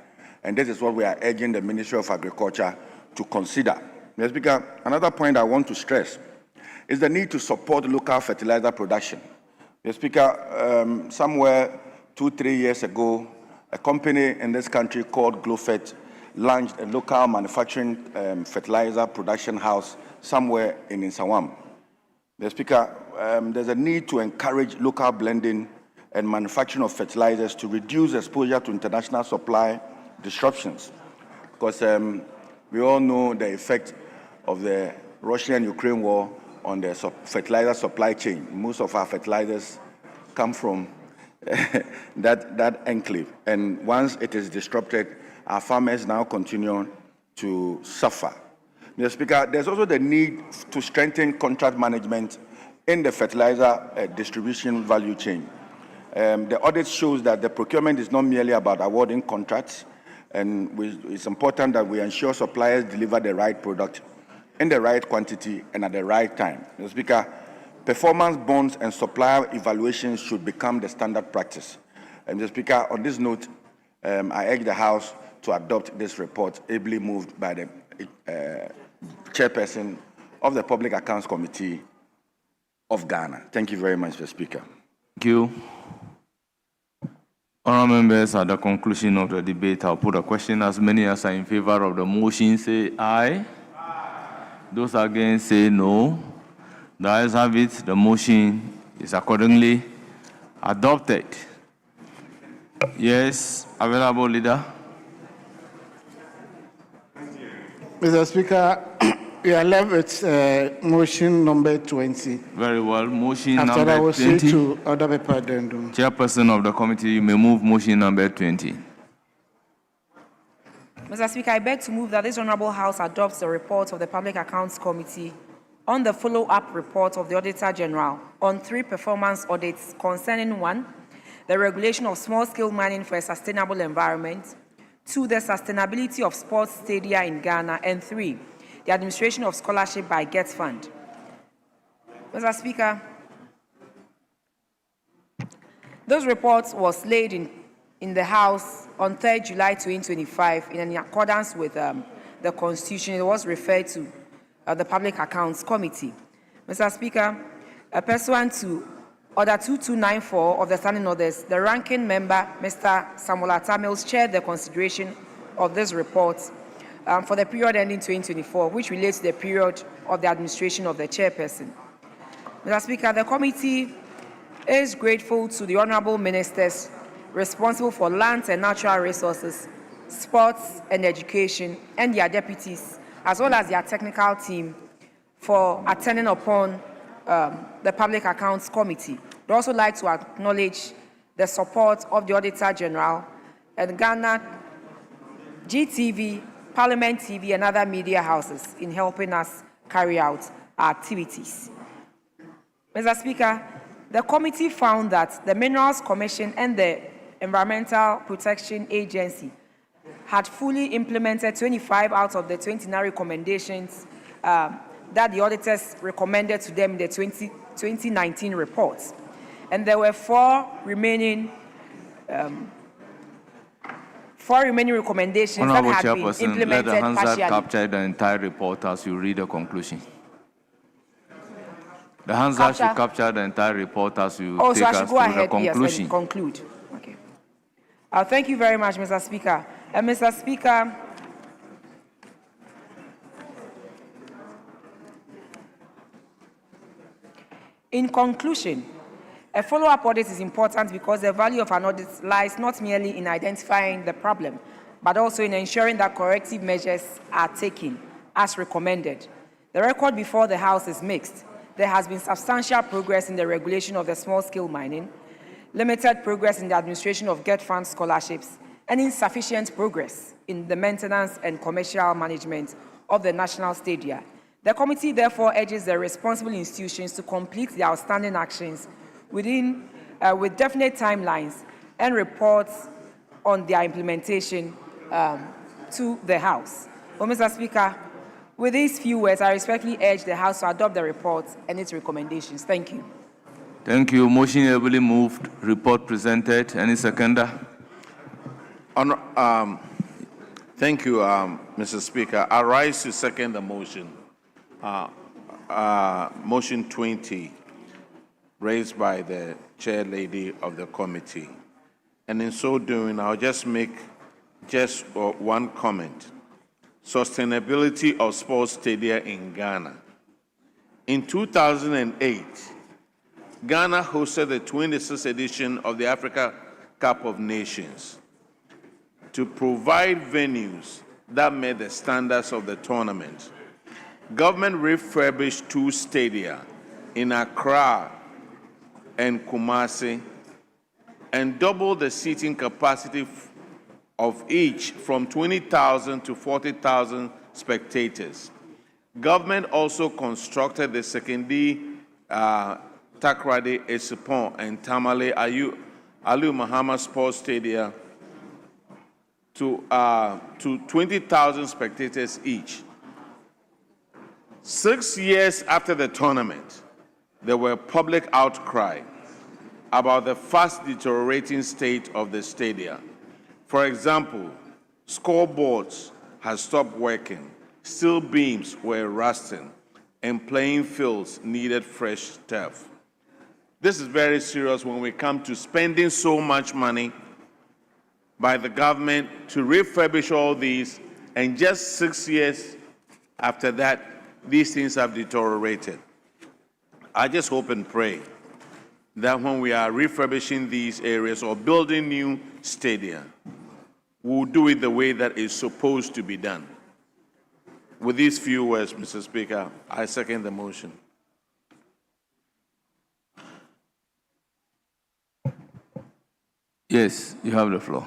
And this is what we are urging the Ministry of Agriculture to consider. Mr. Speaker, another point I want to stress is the need to support local fertilizer production. Mr. Speaker, somewhere 2-3 years ago, a company in this country called Glofet launched a local manufacturing fertilizer production house somewhere in Nsawam. Mr. Speaker, there's a need to encourage local blending and manufacturing of fertilizers to reduce exposure to international supply disruptions. Because we all know the effect of the Russian-Ukraine war on the fertilizer supply chain. Most of our fertilizers come from that enclave. And once it is disrupted, our farmers now continue to suffer. Mr. Speaker, there's also the need to strengthen contract management in the fertilizer distribution value chain. The audit shows that the procurement is not merely about awarding contracts, and it's important that we ensure suppliers deliver the right product in the right quantity and at the right time. Mr. Speaker, performance bonds and supplier evaluations should become the standard practice. And Mr. Speaker, on this note, I urge the House to adopt this report, ably moved by the chairperson of the Public Accounts Committee of Ghana. Thank you very much, Mr. Speaker. Thank you. Honourable members, at the conclusion of the debate, I'll put a question. As many as are in favor of the motion, say aye. Those against, say no. The ayes have it. The motion is accordingly adopted. Yes, available leader. Mr. Speaker, we are left with motion number 20. Very well. Motion After number I will 20. see to other paper addendum. Chairperson of the committee, you may move motion number 20. Mr. Speaker, I beg to move that this Honourable House adopts the report of the Public Accounts Committee on the follow-up report of the Auditor General on 3 performance audits concerning 1, the regulation of small-scale mining for a sustainable environment, 2, the sustainability of sports stadia in Ghana, and 3, the administration of scholarship by Get Fund. Mr. Speaker, those reports was laid in the House on 3rd July 2025 in accordance with the Constitution. It was referred to the Public Accounts Committee. Mr. Speaker, pursuant to Order 2294 of the Standing Orders, the ranking member, Mr. Samuel Atamils, chaired the consideration of this report for the period ending 2024, which relates to the period of the administration of the chairperson. Mr. Speaker, the committee is grateful to the honourable ministers responsible for lands and natural resources, sports and education, and their deputies, as well as their technical team, for attending upon the Public Accounts Committee. I'd also like to acknowledge the support of the Auditor General and Ghana GTV, Parliament TV, and other media houses in helping us carry out our activities. Mr. Speaker, the committee found that the Minerals Commission and the Environmental Protection Agency had fully implemented 25 out of the 29 recommendations that the auditors recommended to them in the 2019 reports. And there were 4 remaining recommendations Honourable that had been Chairperson, implemented let the Hansard partially. capture the entire report as you read the conclusion. The Hansard should capture the entire report as you take So I us should through go ahead, the conclusion. yes, and conclude. Okay. Thank you very much, Mr. Speaker. Mr. Speaker, in conclusion, a follow-up audit is important because the value of an audit lies not merely in identifying the problem, but also in ensuring that corrective measures are taken as recommended. The record before the House is mixed. There has been substantial progress in the regulation of the small-scale mining, limited progress in the administration of Get Fund scholarships, and insufficient progress in the maintenance and commercial management of the national stadia. The committee therefore urges the responsible institutions to complete the outstanding actions with definite timelines and reports on their implementation to the House. Well, Mr. Speaker, with these few words, I respectfully urge the House to adopt the report and its recommendations. Thank you. Thank you. Motion ably moved. Report presented. Any seconder? Thank you, Mr. Speaker. I rise to second the motion. Motion 20, raised by the chair lady of the committee. And in so doing, I'll just make one comment. Sustainability of sports stadia in Ghana. In 2008, Ghana hosted the 26th edition of the Africa Cup of Nations. To provide venues that met the standards of the tournament, government refurbished 2 stadia in Accra and Kumasi and doubled the seating capacity of each from 20,000 to 40,000 spectators. Government also constructed the Sekendi, Takrady, Esupon, and Tamale Aliu Muhammad Sports Stadia to 20,000 spectators each. 6 years after the tournament, there were public outcry about the fast deteriorating state of the stadia. For example, scoreboards had stopped working, steel beams were rusting, and playing fields needed fresh turf. This is very serious when we come to spending so much money by the government to refurbish all these, and just 6 years after that, these things have deteriorated. I just hope and pray that when we are refurbishing these areas or building new stadia, we'll do it the way that is supposed to be done. With these few words, Mr. Speaker, I second the motion. Yes, you have the floor.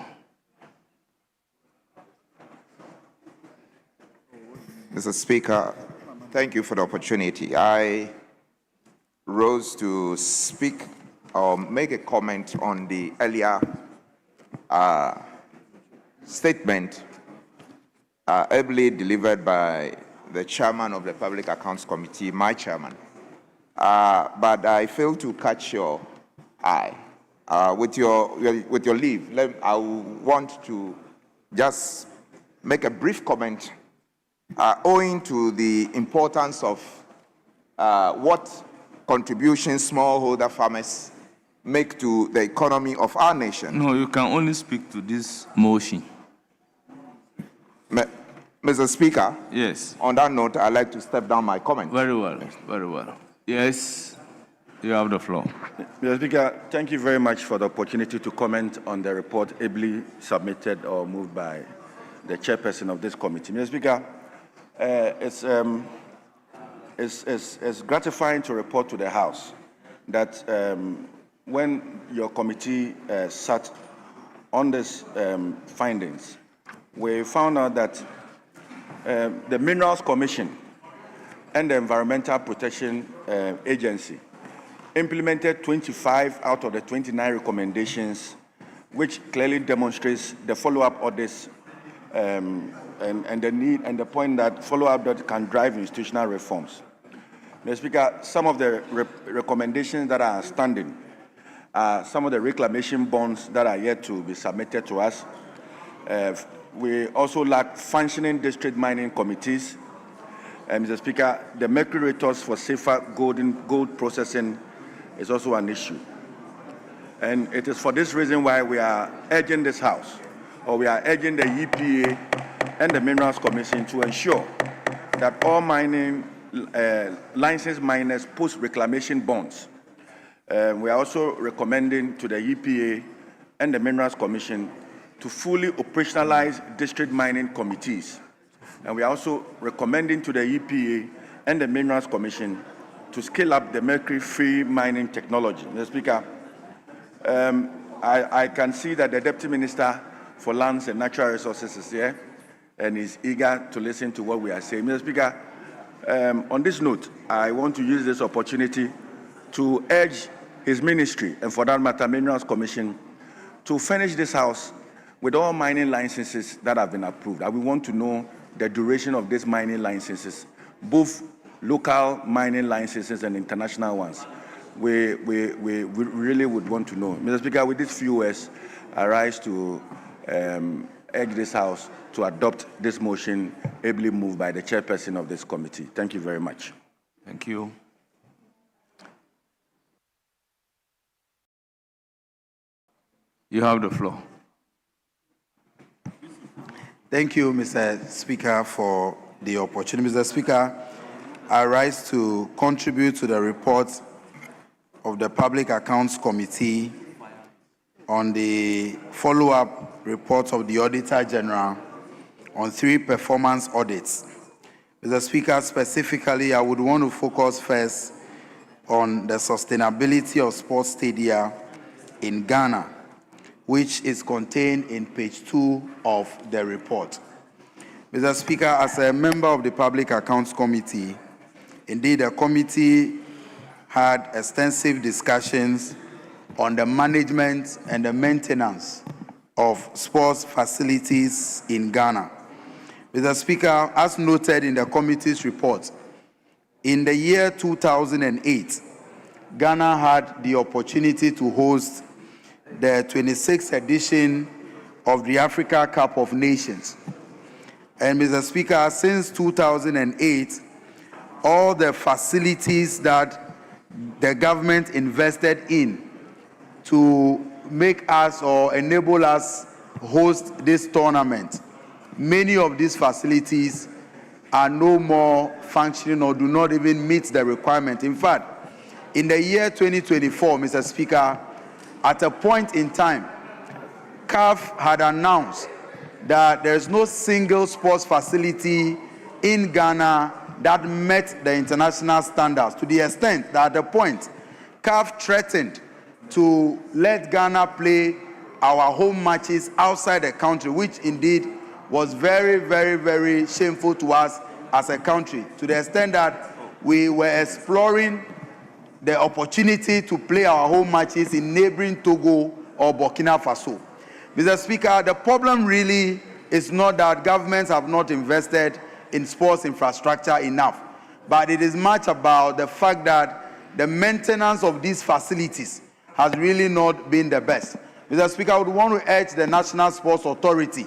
Mr. Speaker, thank you for the opportunity. I rose to speak or make a comment on the earlier statement ably delivered by the chairman of the Public Accounts Committee, my chairman. But I failed to catch your eye. With your leave, I want to just make a brief comment owing to the importance of what contributions smallholder farmers make to the economy of our nation. No, you can only speak to this motion. Mr. Speaker? Yes. On that note, I'd like to step down my comment. Very well, very well. Yes, you have the floor. Mr. Speaker, thank you very much for the opportunity to comment on the report ably submitted or moved by the chairperson of this committee. Mr. Speaker, it's gratifying to report to the House that when your committee sat on these findings, we found out that the Minerals Commission and the Environmental Protection Agency implemented 25 out of the 29 recommendations, which clearly demonstrates the follow-up audits and the need and the point that follow-up that can drive institutional reforms. Mr. Speaker, some of the recommendations that are standing are some of the reclamation bonds that are yet to be submitted to us. We also lack functioning district mining committees. Mr. Speaker, the mercury rates for safer gold processing is also an issue. And it is for this reason why we are urging this House, or we are urging the EPA and the Minerals Commission to ensure that all mining licensed miners post reclamation bonds. We are also recommending to the EPA and the Minerals Commission to fully operationalize district mining committees. And we are also recommending to the EPA and the Minerals Commission to scale up the mercury-free mining technology. Mr. Speaker, I can see that the Deputy Minister for Lands and Natural Resources is here and is eager to listen to what we are saying. Mr. Speaker, on this note, I want to use this opportunity to urge his ministry, and for that matter, Minerals Commission, to furnish this House with all mining licenses that have been approved. And we want to know the duration of these mining licenses, both local mining licenses and international ones. We really would want to know. Mr. Speaker, with these few words, I rise to urge this House to adopt this motion ably moved by the chairperson of this committee. Thank you very much. Thank you. You have the floor. Thank you, Mr. Speaker, for the opportunity. Mr. Speaker, I rise to contribute to the report of the Public Accounts Committee on the follow-up report of the Auditor General on 3 performance audits. Mr. Speaker, specifically, I would want to focus first on the sustainability of sports stadia in Ghana, which is contained in page 2 of the report. Mr. Speaker, as a member of the Public Accounts Committee, indeed, the committee had extensive discussions on the management and the maintenance of sports facilities in Ghana. Mr. Speaker, as noted in the committee's report, in the year 2008, Ghana had the opportunity to host the 26th edition of the Africa Cup of Nations. And Mr. Speaker, since 2008, all the facilities that the government invested in to make us or enable us host this tournament, many of these facilities are no more functioning or do not even meet the requirement. In fact, in the year 2024, Mr. Speaker, at a point in time, CAF had announced that there is no single sports facility in Ghana that met the international standards, to the extent that at the point, CAF threatened to let Ghana play our home matches outside the country, which indeed was very, very, very shameful to us as a country, to the extent that we were exploring the opportunity to play our home matches in neighboring Togo or Burkina Faso. Mr. Speaker, the problem really is not that governments have not invested in sports infrastructure enough, but it is much about the fact that the maintenance of these facilities has really not been the best. Mr. Speaker, I would want to urge the National Sports Authority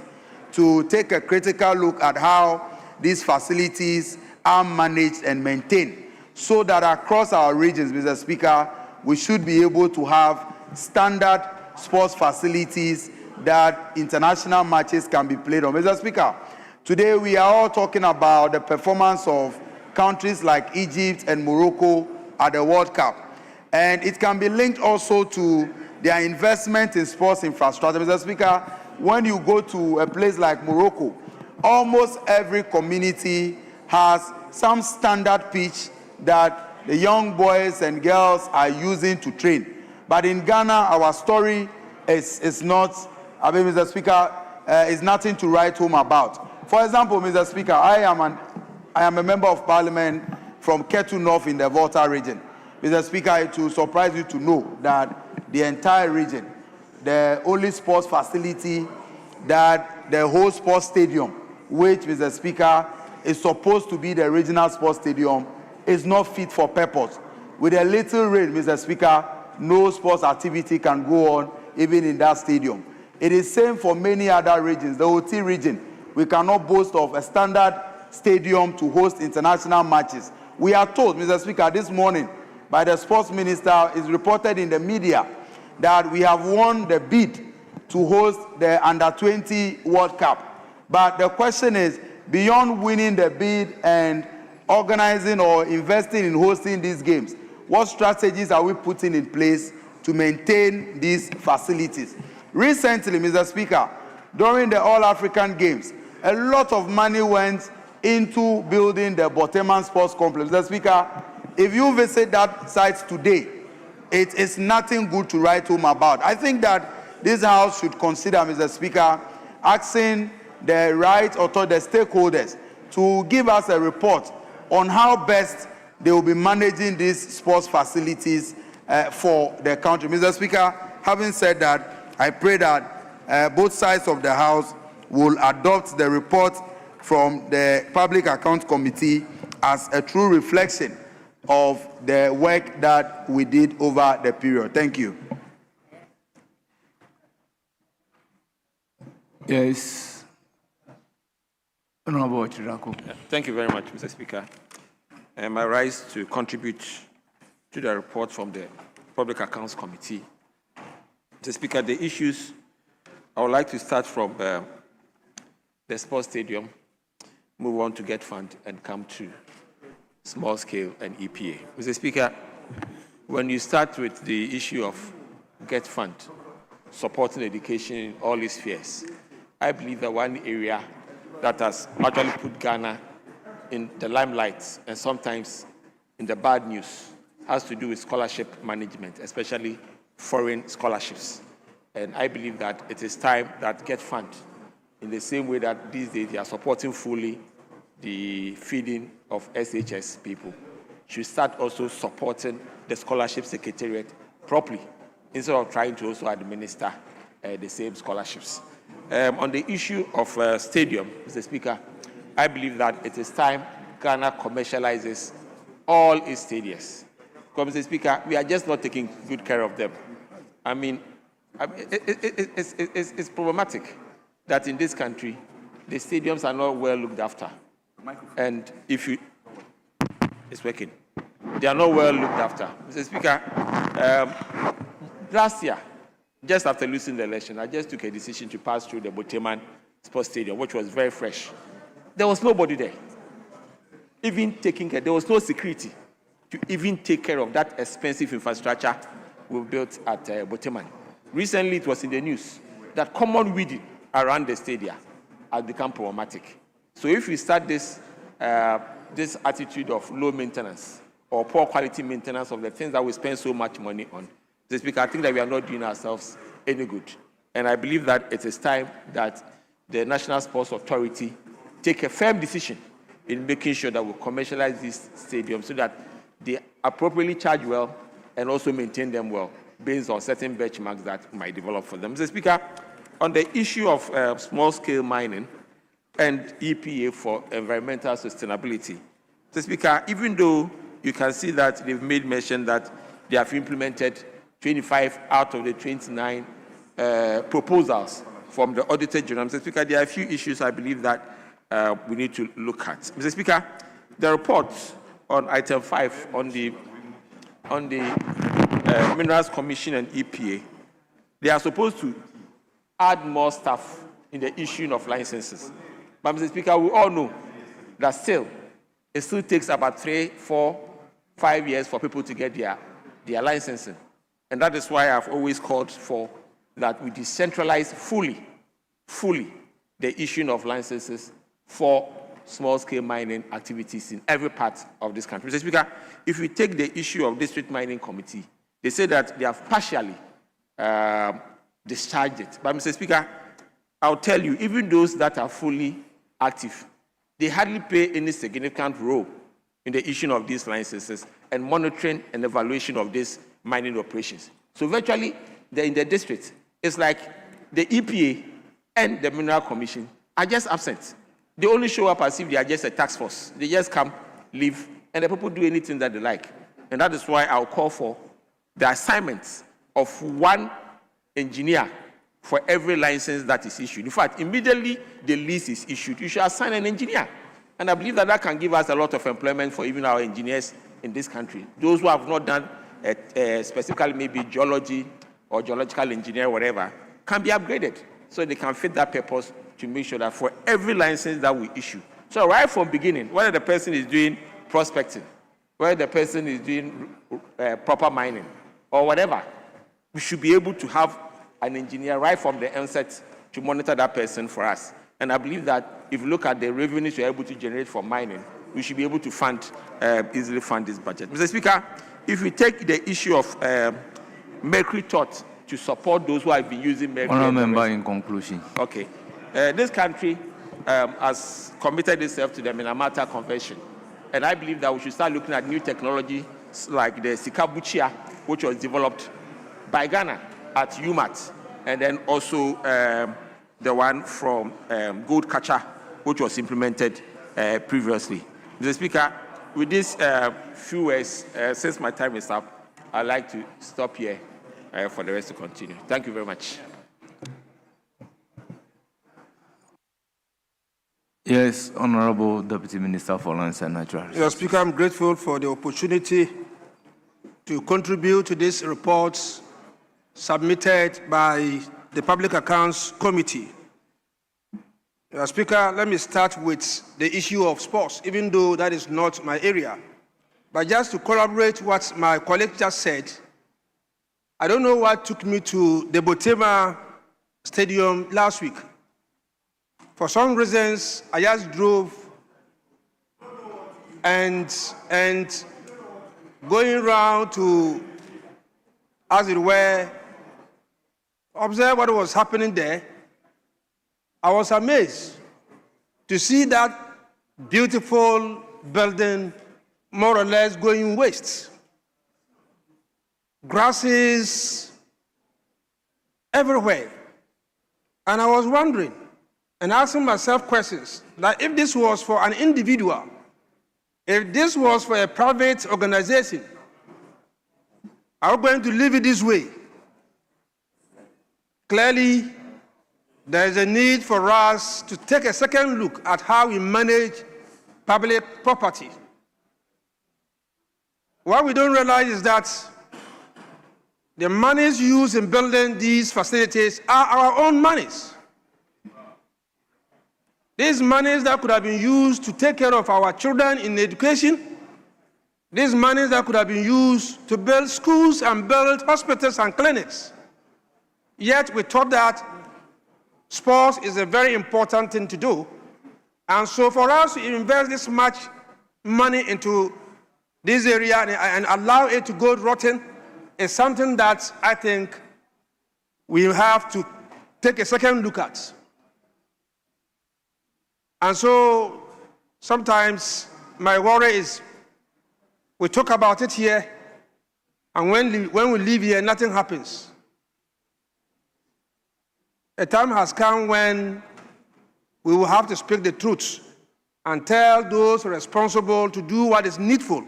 to take a critical look at how these facilities are managed and maintained, so that across our regions, Mr. Speaker, we should be able to have standard sports facilities that international matches can be played on. Mr. Speaker, today we are all talking about the performance of countries like Egypt and Morocco at the World Cup. And it can be linked also to their investment in sports infrastructure. Mr. Speaker, when you go to a place like Morocco, almost every community has some standard pitch that the young boys and girls are using to train. But in Ghana, our story is not, Mr. Speaker, is nothing to write home about. For example, Mr. Speaker, I am a member of parliament from Ketu North in the Volta region. Mr. Speaker, it will surprise you to know that the entire region, the only sports facility that the whole sports stadium, which, Mr. Speaker, is supposed to be the regional sports stadium, is not fit for purpose. With a little rain, Mr. Speaker, no sports activity can go on even in that stadium. It is same for many other regions. The OT region, we cannot boast of a standard stadium to host international matches. We are told, Mr. Speaker, this morning by the sports minister, is reported in the media that we have won the bid to host the Under-20 World Cup. But the question is, beyond winning the bid and organizing or investing in hosting these games, what strategies are we putting in place to maintain these facilities? Recently, Mr. Speaker, during the All-African Games, a lot of money went into building the Boteman Sports Complex. Mr. Speaker, if you visit that site today, it is nothing good to write home about. I think that this House should consider, Mr. Speaker, asking the right authority, the stakeholders, to give us a report on how best they will be managing these sports facilities for the country. Mr. Speaker, having said that, I pray that both sides of the House will adopt the report from the Public Accounts Committee as a true reflection of the work that we did over the period. Thank you. Yes. Honorable Chirako. Thank you very much, Mr. Speaker. I rise to contribute to the report from the Public Accounts Committee. Mr. Speaker, the issues, I would like to start from the sports stadium, move on to GET Fund, and come to small scale and EPA. Mr. Speaker, when you start with the issue of GET Fund, supporting education in all its spheres, I believe that one area that has actually put Ghana in the limelight and sometimes in the bad news has to do with scholarship management, especially foreign scholarships. And I believe that it is time that GET Fund, in the same way that these days they are supporting fully the feeding of SHS people, should start also supporting the scholarship secretariat properly, instead of trying to also administer the same scholarships. On the issue of stadium, Mr. Speaker, I believe that it is time Ghana commercializes all its stadiums. Because, Mr. Speaker, we are just not taking good care of them. I mean, it's problematic that in this country, the stadiums are not well looked after. And if you, it's working. They are not well looked after. Mr. Speaker, last year, just after losing the election, I just took a decision to pass through the Boteman Sports Stadium, which was very fresh. There was nobody there. Even taking care, there was no security to even take care of that expensive infrastructure we built at Boteman. Recently, it was in the news that common weeding around the stadium has become problematic. So if we start this attitude of low maintenance or poor quality maintenance of the things that we spend so much money on, Mr. Speaker, I think that we are not doing ourselves any good. And I believe that it is time that the National Sports Authority take a firm decision in making sure that we commercialize these stadiums so that they appropriately charge well and also maintain them well based on certain benchmarks that might develop for them. Mr. Speaker, on the issue of small-scale mining and EPA for environmental sustainability, Mr. Speaker, even though you can see that they've made mention that they have implemented 25 out of the 29 proposals from the Auditor General, Mr. Speaker, there are a few issues I believe that we need to look at. Mr. Speaker, the report on item 5 on the Minerals Commission and EPA, they are supposed to add more staff in the issuing of licenses. But, Mr. Speaker, we all know that it still takes about 3, 4, 5 years for people to get their licensing. And that is why I've always called for that we decentralize fully the issuing of licenses for small-scale mining activities in every part of this country. Mr. Speaker, if we take the issue of District Mining Committee, they say that they have partially discharged it. But, Mr. Speaker, I'll tell you, even those that are fully active, they hardly play any significant role in the issuing of these licenses and monitoring and evaluation of these mining operations. So virtually, in the district, it's like the EPA and the Mineral Commission are just absent. They only show up as if they are just a task force. They just come, leave, and the people do anything that they like. And that is why I'll call for the assignment of one engineer for every license that is issued. In fact, immediately the lease is issued, you should assign an engineer. And I believe that that can give us a lot of employment for even our engineers in this country. Those who have not done specifically maybe geology or geological engineer, whatever, can be upgraded so they can fit that purpose to make sure that for every license that we issue. So right from beginning, whether the person is doing prospecting, whether the person is doing proper mining or whatever, we should be able to have an engineer right from the onset to monitor that person for us. And I believe that if you look at the revenues we're able to generate from mining, we should be able to easily fund this budget. Mr. Speaker, if we take the issue of mercury tort to support those who have been using mercury. Honourable Member, in conclusion. Okay. This country has committed itself to the Minamata Convention. And I believe that we should start looking at new technology like the Sikabuchia, which was developed by Ghana at UMAT, and then also the one from Gold Catcher, which was implemented previously. Mr. Speaker, with these few words, since my time is up, I'd like to stop here for the rest to continue. Thank you very much. Yes, Honorable Deputy Minister for Lands and Natural Resources. Mr. Speaker, I'm grateful for the opportunity to contribute to this report submitted by the Public Accounts Committee. Mr. Speaker, let me start with the issue of sports, even though that is not my area. But just to corroborate what my colleague just said, I don't know what took me to the Botema Stadium last week. For some reasons, I just drove and going around to, as it were, observe what was happening there. I was amazed to see that beautiful building more or less going waste. Grasses everywhere. And I was wondering and asking myself questions that if this was for an individual, if this was for a private organization, are we going to leave it this way? Clearly, there is a need for us to take a second look at how we manage public property. What we don't realize is that the monies used in building these facilities are our own monies. These monies that could have been used to take care of our children in education, these monies that could have been used to build schools and build hospitals and clinics. Yet we thought that sports is a very important thing to do. And so for us to invest this much money into this area and allow it to go rotten is something that I think we have to take a second look at. And so sometimes my worry is we talk about it here, and when we leave here, nothing happens. A time has come when we will have to speak the truth and tell those responsible to do what is needful.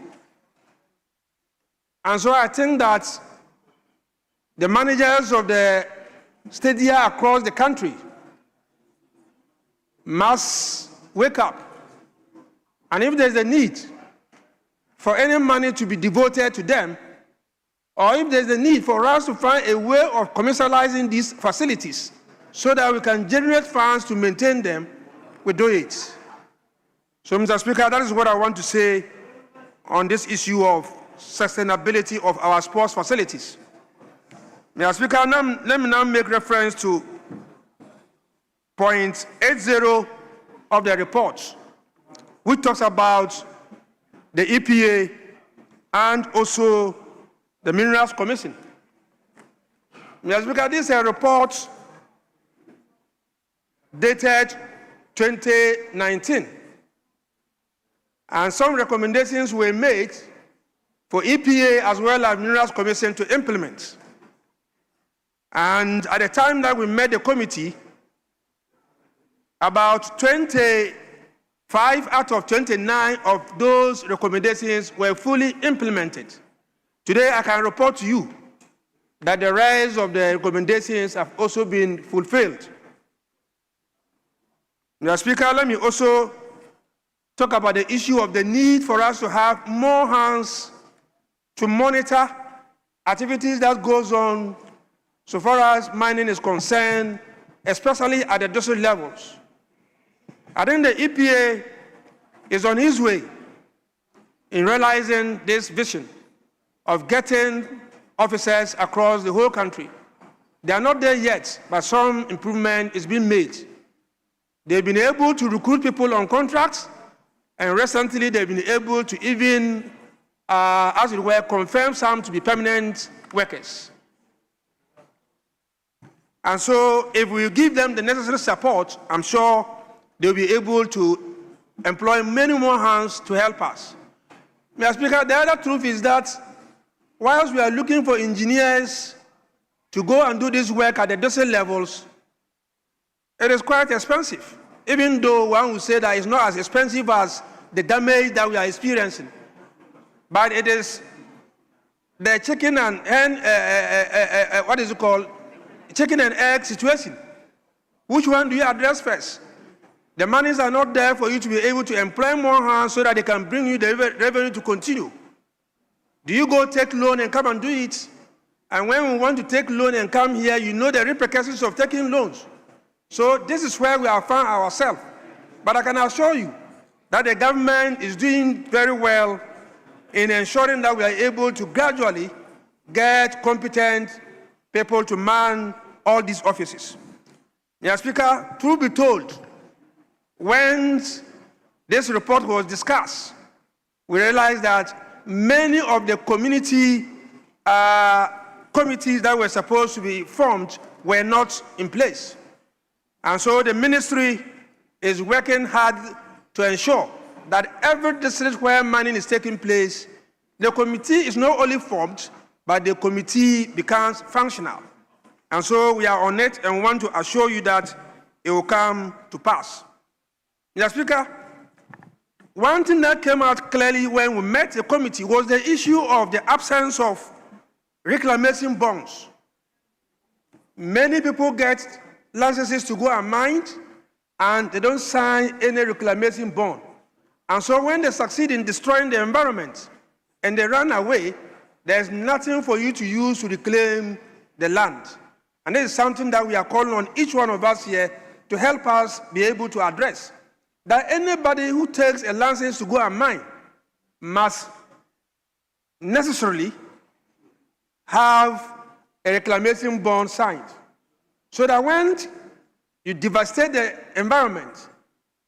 And so I think that the managers of the stadia across the country must wake up. And if there's a need for any money to be devoted to them, or if there's a need for us to find a way of commercializing these facilities so that we can generate funds to maintain them, we do it. So, Mr. Speaker, that is what I want to say on this issue of sustainability of our sports facilities. Mr. Speaker, let me now make reference to point 80 of the report, which talks about the EPA and also the Minerals Commission. Mr. Speaker, this is a report dated 2019. And some recommendations were made for EPA as well as Minerals Commission to implement. And at the time that we met the committee, about 25 out of 29 of those recommendations were fully implemented. Today, I can report to you that the rest of the recommendations have also been fulfilled. Mr. Speaker, let me also talk about the issue of the need for us to have more hands to monitor activities that goes on so far as mining is concerned, especially at the district levels. I think the EPA is on his way in realizing this vision of getting officers across the whole country. They are not there yet, but some improvement is being made. They've been able to recruit people on contracts, and recently they've been able to even, as it were, confirm some to be permanent workers. And so if we give them the necessary support, I'm sure they'll be able to employ many more hands to help us. Mr. Speaker, the other truth is that whilst we are looking for engineers to go and do this work at the district levels, it is quite expensive, even though one would say that it's not as expensive as the damage that we are experiencing. But it is the chicken and hen, what is it called? Chicken and egg situation. Which one do you address first? The monies are not there for you to be able to employ more hands so that they can bring you the revenue to continue. Do you go take loan and come and do it? And when we want to take loan and come here, you know the repercussions of taking loans. So this is where we have found ourselves. But I can assure you that the government is doing very well in ensuring that we are able to gradually get competent people to man all these offices. Mr. Speaker, truth be told, when this report was discussed, we realized that many of the community committees that were supposed to be formed were not in place. And so the ministry is working hard to ensure that every district where mining is taking place, the committee is not only formed, but the committee becomes functional. And so we are on it and want to assure you that it will come to pass. Mr. Speaker, one thing that came out clearly when we met the committee was the issue of the absence of reclamation bonds. Many people get licenses to go and mine, and they don't sign any reclamation bond. And so when they succeed in destroying the environment and they run away, there's nothing for you to use to reclaim the land. And this is something that we are calling on each one of us here to help us be able to address. That anybody who takes a license to go and mine must necessarily have a reclamation bond signed. So that when you devastate the environment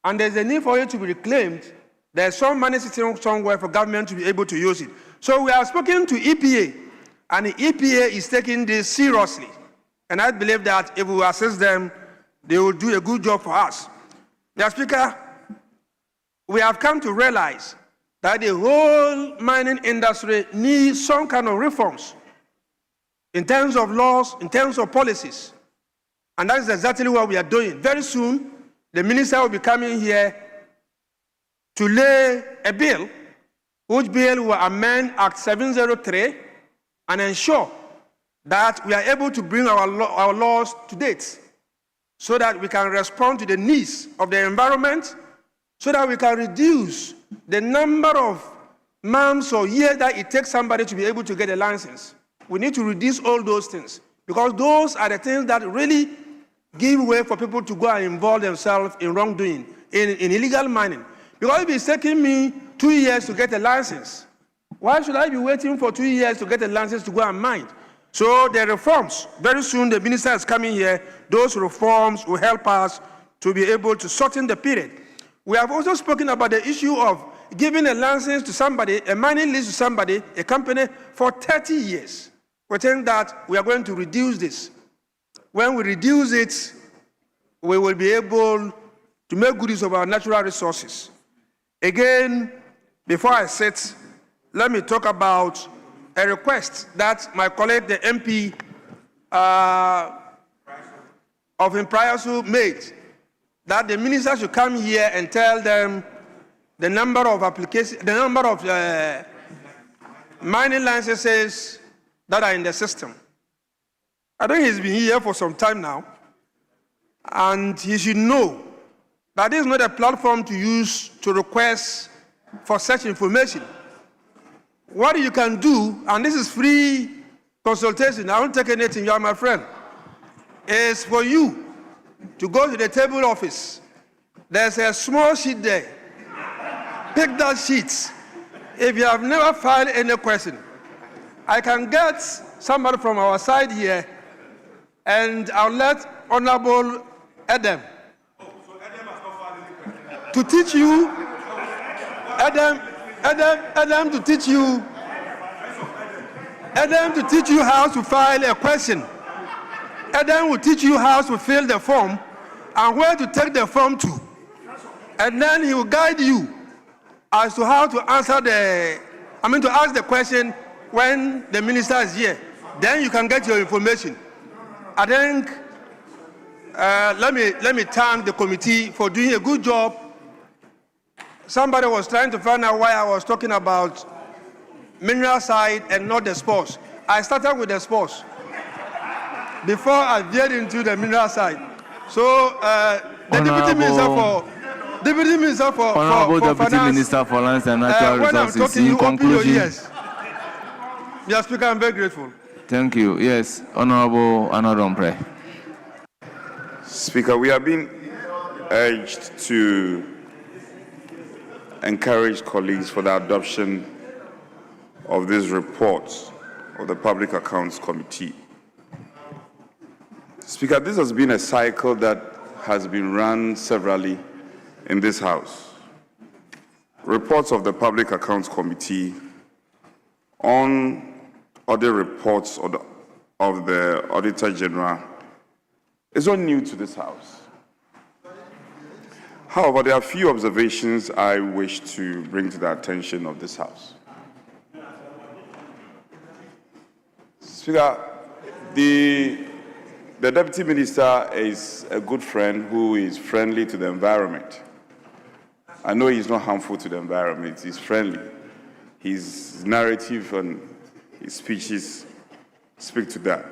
and there's a need for it to be reclaimed, there's some money sitting somewhere for government to be able to use it. So we have spoken to EPA, and the EPA is taking this seriously. And I believe that if we assist them, they will do a good job for us. Mr. Speaker, we have come to realize that the whole mining industry needs some kind of reforms in terms of laws, in terms of policies. And that is exactly what we are doing. Very soon, the minister will be coming here to lay a bill, which bill will amend Act 703 and ensure that we are able to bring our laws to date so that we can respond to the needs of the environment, so that we can reduce the number of months or years that it takes somebody to be able to get a license. We need to reduce all those things because those are the things that really give way for people to go and involve themselves in wrongdoing, in illegal mining. Because if it's taking me 2 years to get a license, why should I be waiting for 2 years to get a license to go and mine? So the reforms, very soon the minister is coming here, those reforms will help us to be able to shorten the period. We have also spoken about the issue of giving a license to somebody, a mining lease to somebody, a company, for 30 years. We think that we are going to reduce this. When we reduce it, we will be able to make good use of our natural resources. Again, before I sit, let me talk about a request that my colleague, the MP of Impriasu made, that the minister should come here and tell them the number of applications, the number of mining licenses that are in the system. I think he's been here for some time now, and he should know that this is not a platform to use to request for such information. What you can do, and this is free consultation, I won't take anything, you are my friend, is for you to go to the table office. There's a small sheet there. Pick that sheet. If you have never filed any question, I can get somebody from our side here, and I'll let Honorable Adam to teach you, Adam to teach you how to file a question. Adam will teach you how to fill the form and where to take the form to. And then he will guide you as to how to answer to ask the question when the minister is here. Then you can get your information. I think, let me thank the committee for doing a good job. Somebody was trying to find out why I was talking about mineral side and not the sports. I started with the sports before I veered into the mineral side. So the Deputy Minister for Deputy Minister Honorable for Deputy Finance, Minister for Lands and Natural when I'm Resources, talking, in you open your conclusion. ears. Mr. Speaker, I'm very grateful. Thank you. Yes, Honorable Anodompre. Speaker, we have been urged to encourage colleagues for the adoption of this report of the Public Accounts Committee. Speaker, this has been a cycle that has been run severally in this House. Reports of the Public Accounts Committee on other reports of the Auditor General is not new to this House. However, there are a few observations I wish to bring to the attention of this House. Speaker, the Deputy Minister is a good friend who is friendly to the environment. I know he's not harmful to the environment, he's friendly. His narrative and his speeches speak to that.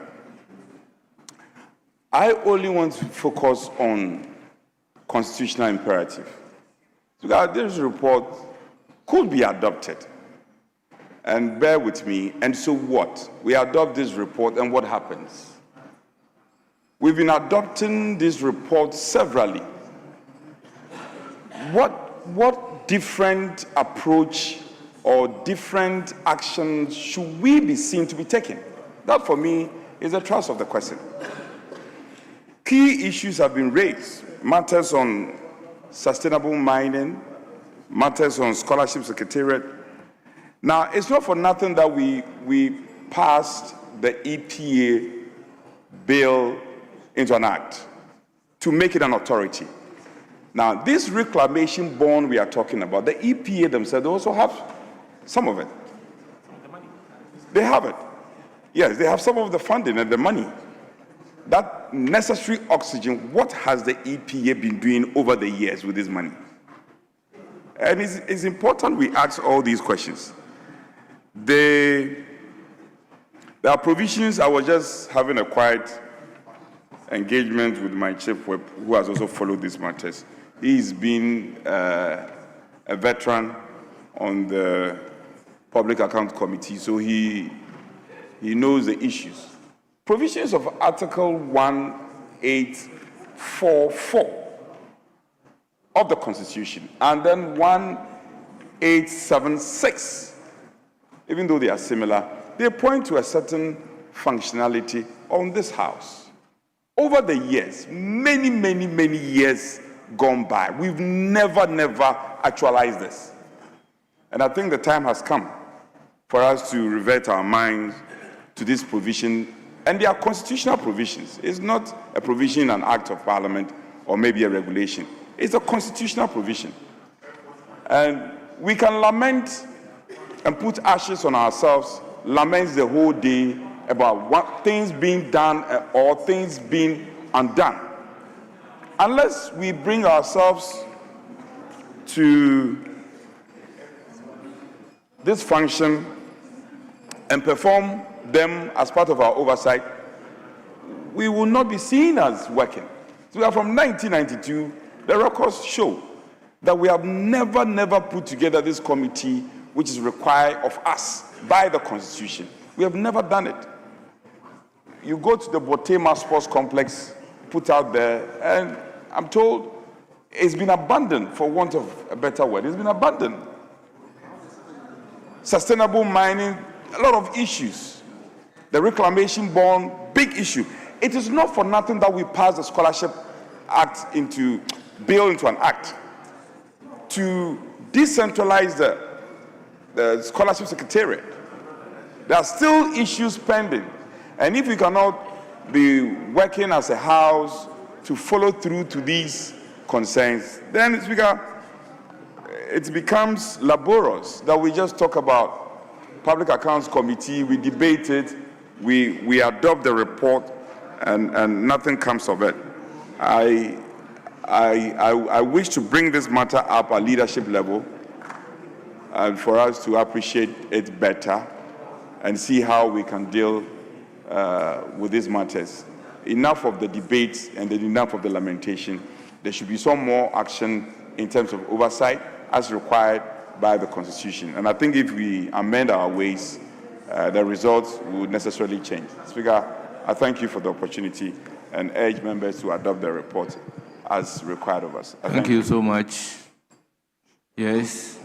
I only want to focus on constitutional imperative. So that this report could be adopted. And bear with me, and so what? We adopt this report and what happens? We've been adopting this report severally. What different approach or different actions should we be seen to be taking? That, for me, is the thrust of the question. Key issues have been raised. Matters on sustainable mining, matters on scholarship secretariat. Now, it's not for nothing that we passed the EPA bill into an act to make it an authority. Now, this reclamation bond we are talking about, the EPA themselves, they also have some of it. They have it. Yes, they have some of the funding and the money. That necessary oxygen, what has the EPA been doing over the years with this money? And it's important we ask all these questions. There are provisions. I was just having a quiet engagement with my chief whip, who has also followed these matters. He's been a veteran on the Public Account Committee, so he knows the issues. Provisions of Article 1844 of the Constitution, and then 1876, even though they are similar, they point to a certain functionality on this House. Over the years, many years gone by, we've never actualized this. And I think the time has come for us to revert our minds to this provision. And they are constitutional provisions. It's not a provision in an act of parliament or maybe a regulation. It's a constitutional provision. And we can lament and put ashes on ourselves, laments the whole day about what things being done or things being undone. Unless we bring ourselves to this function and perform them as part of our oversight, we will not be seen as working. So we are from 1992, the records show that we have never put together this committee which is required of us by the Constitution. We have never done it. You go to the Botema Sports Complex, put out there, and I'm told it's been abandoned, for want of a better word. It's been abandoned. Sustainable mining, a lot of issues. The reclamation bond, big issue. It is not for nothing that we passed the Scholarship Act bill into an act to decentralize the Scholarship Secretariat. There are still issues pending. And if we cannot be working as a House to follow through to these concerns, then it becomes laborious that we just talk about Public Accounts Committee, we debate it, we adopt the report, and nothing comes of it. I wish to bring this matter up at leadership level and for us to appreciate it better and see how we can deal with these matters. Enough of the debates and enough of the lamentation. There should be some more action in terms of oversight as required by the Constitution. And I think if we amend our ways, the results would necessarily change. Speaker, I thank you for the opportunity and urge members to adopt the report as required of us. Thank you so much. Yes.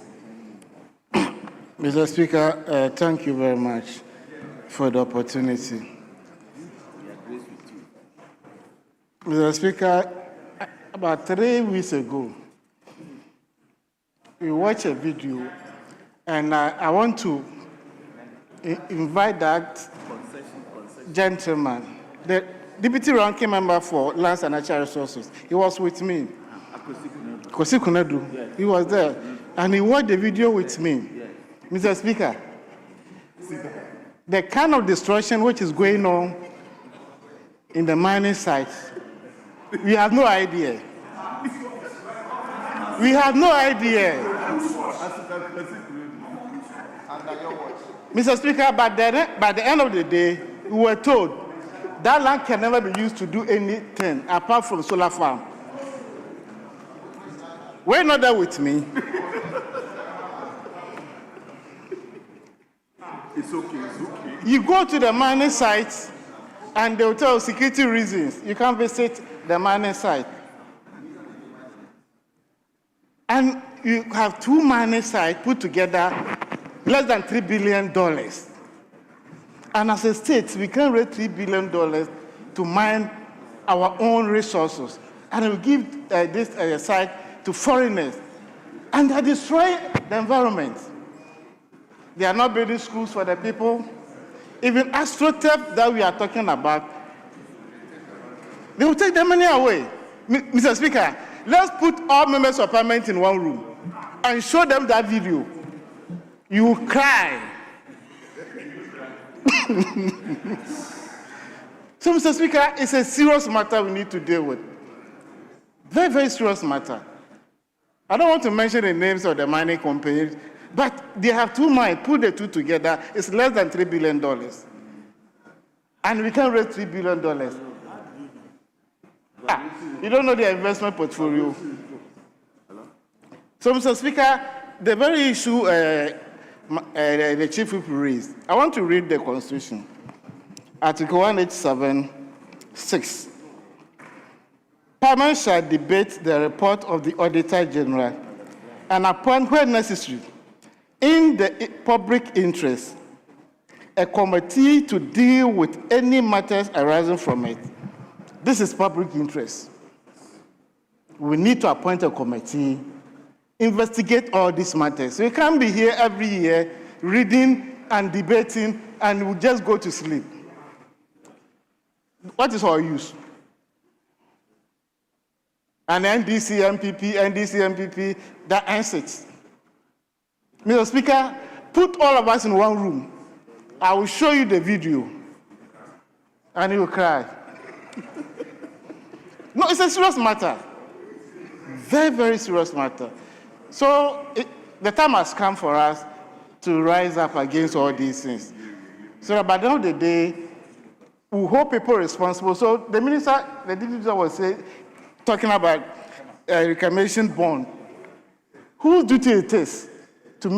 Mr. Speaker, thank you very much for the opportunity. Mr. Speaker, about 3 weeks ago, we watched a video, and I want to invite that gentleman, the Deputy Ranking Member for Lands and Natural Resources. He was with me. Kosi Kunadu. He was there, and he watched the video with me. Mr. Speaker, the kind of destruction which is going on in the mining sites, we have no idea. We have no idea. Mr. Speaker, by the end of the day, we were told that land can never be used to do anything apart from solar farm. Were not there with me? It's okay, it's okay. You go to the mining sites and they'll tell you security reasons. You can't visit the mining site. And you have 2 mining sites put together, less than $3 billion. And as a state, we can raise $3 billion to mine our own resources. And we give this site to foreigners. And they destroy the environment. They are not building schools for the people. Even AstroTurf that we are talking about, they will take the money away. Mr. Speaker, let's put all members of parliament in one room and show them that video. You will cry. So, Mr. Speaker, it's a serious matter we need to deal with. Very, very serious matter. I don't want to mention the names of the mining companies, but they have 2 mines. Put the 2 together, it's less than $3 billion. And we can raise $3 billion. You don't know the investment portfolio. So, Mr. Speaker, the very issue the Chief Whip raised, I want to read the Constitution. Article 187(6). Parliament shall debate the report of the Auditor General and appoint, where necessary, in the public interest, a committee to deal with any matters arising from it. This is public interest. We need to appoint a committee, investigate all these matters. So you can't be here every year reading and debating and we just go to sleep. What is our use? And NDC MPP, that ends it. Mr. Speaker, put all of us in one room. I will show you the video, and you will cry. No, it's a serious matter. Very, very serious matter. So the time has come for us to rise up against all these things. So that by the end of the day, we hold people responsible. So the minister, the deputy minister was talking about reclamation bond. Whose duty it is?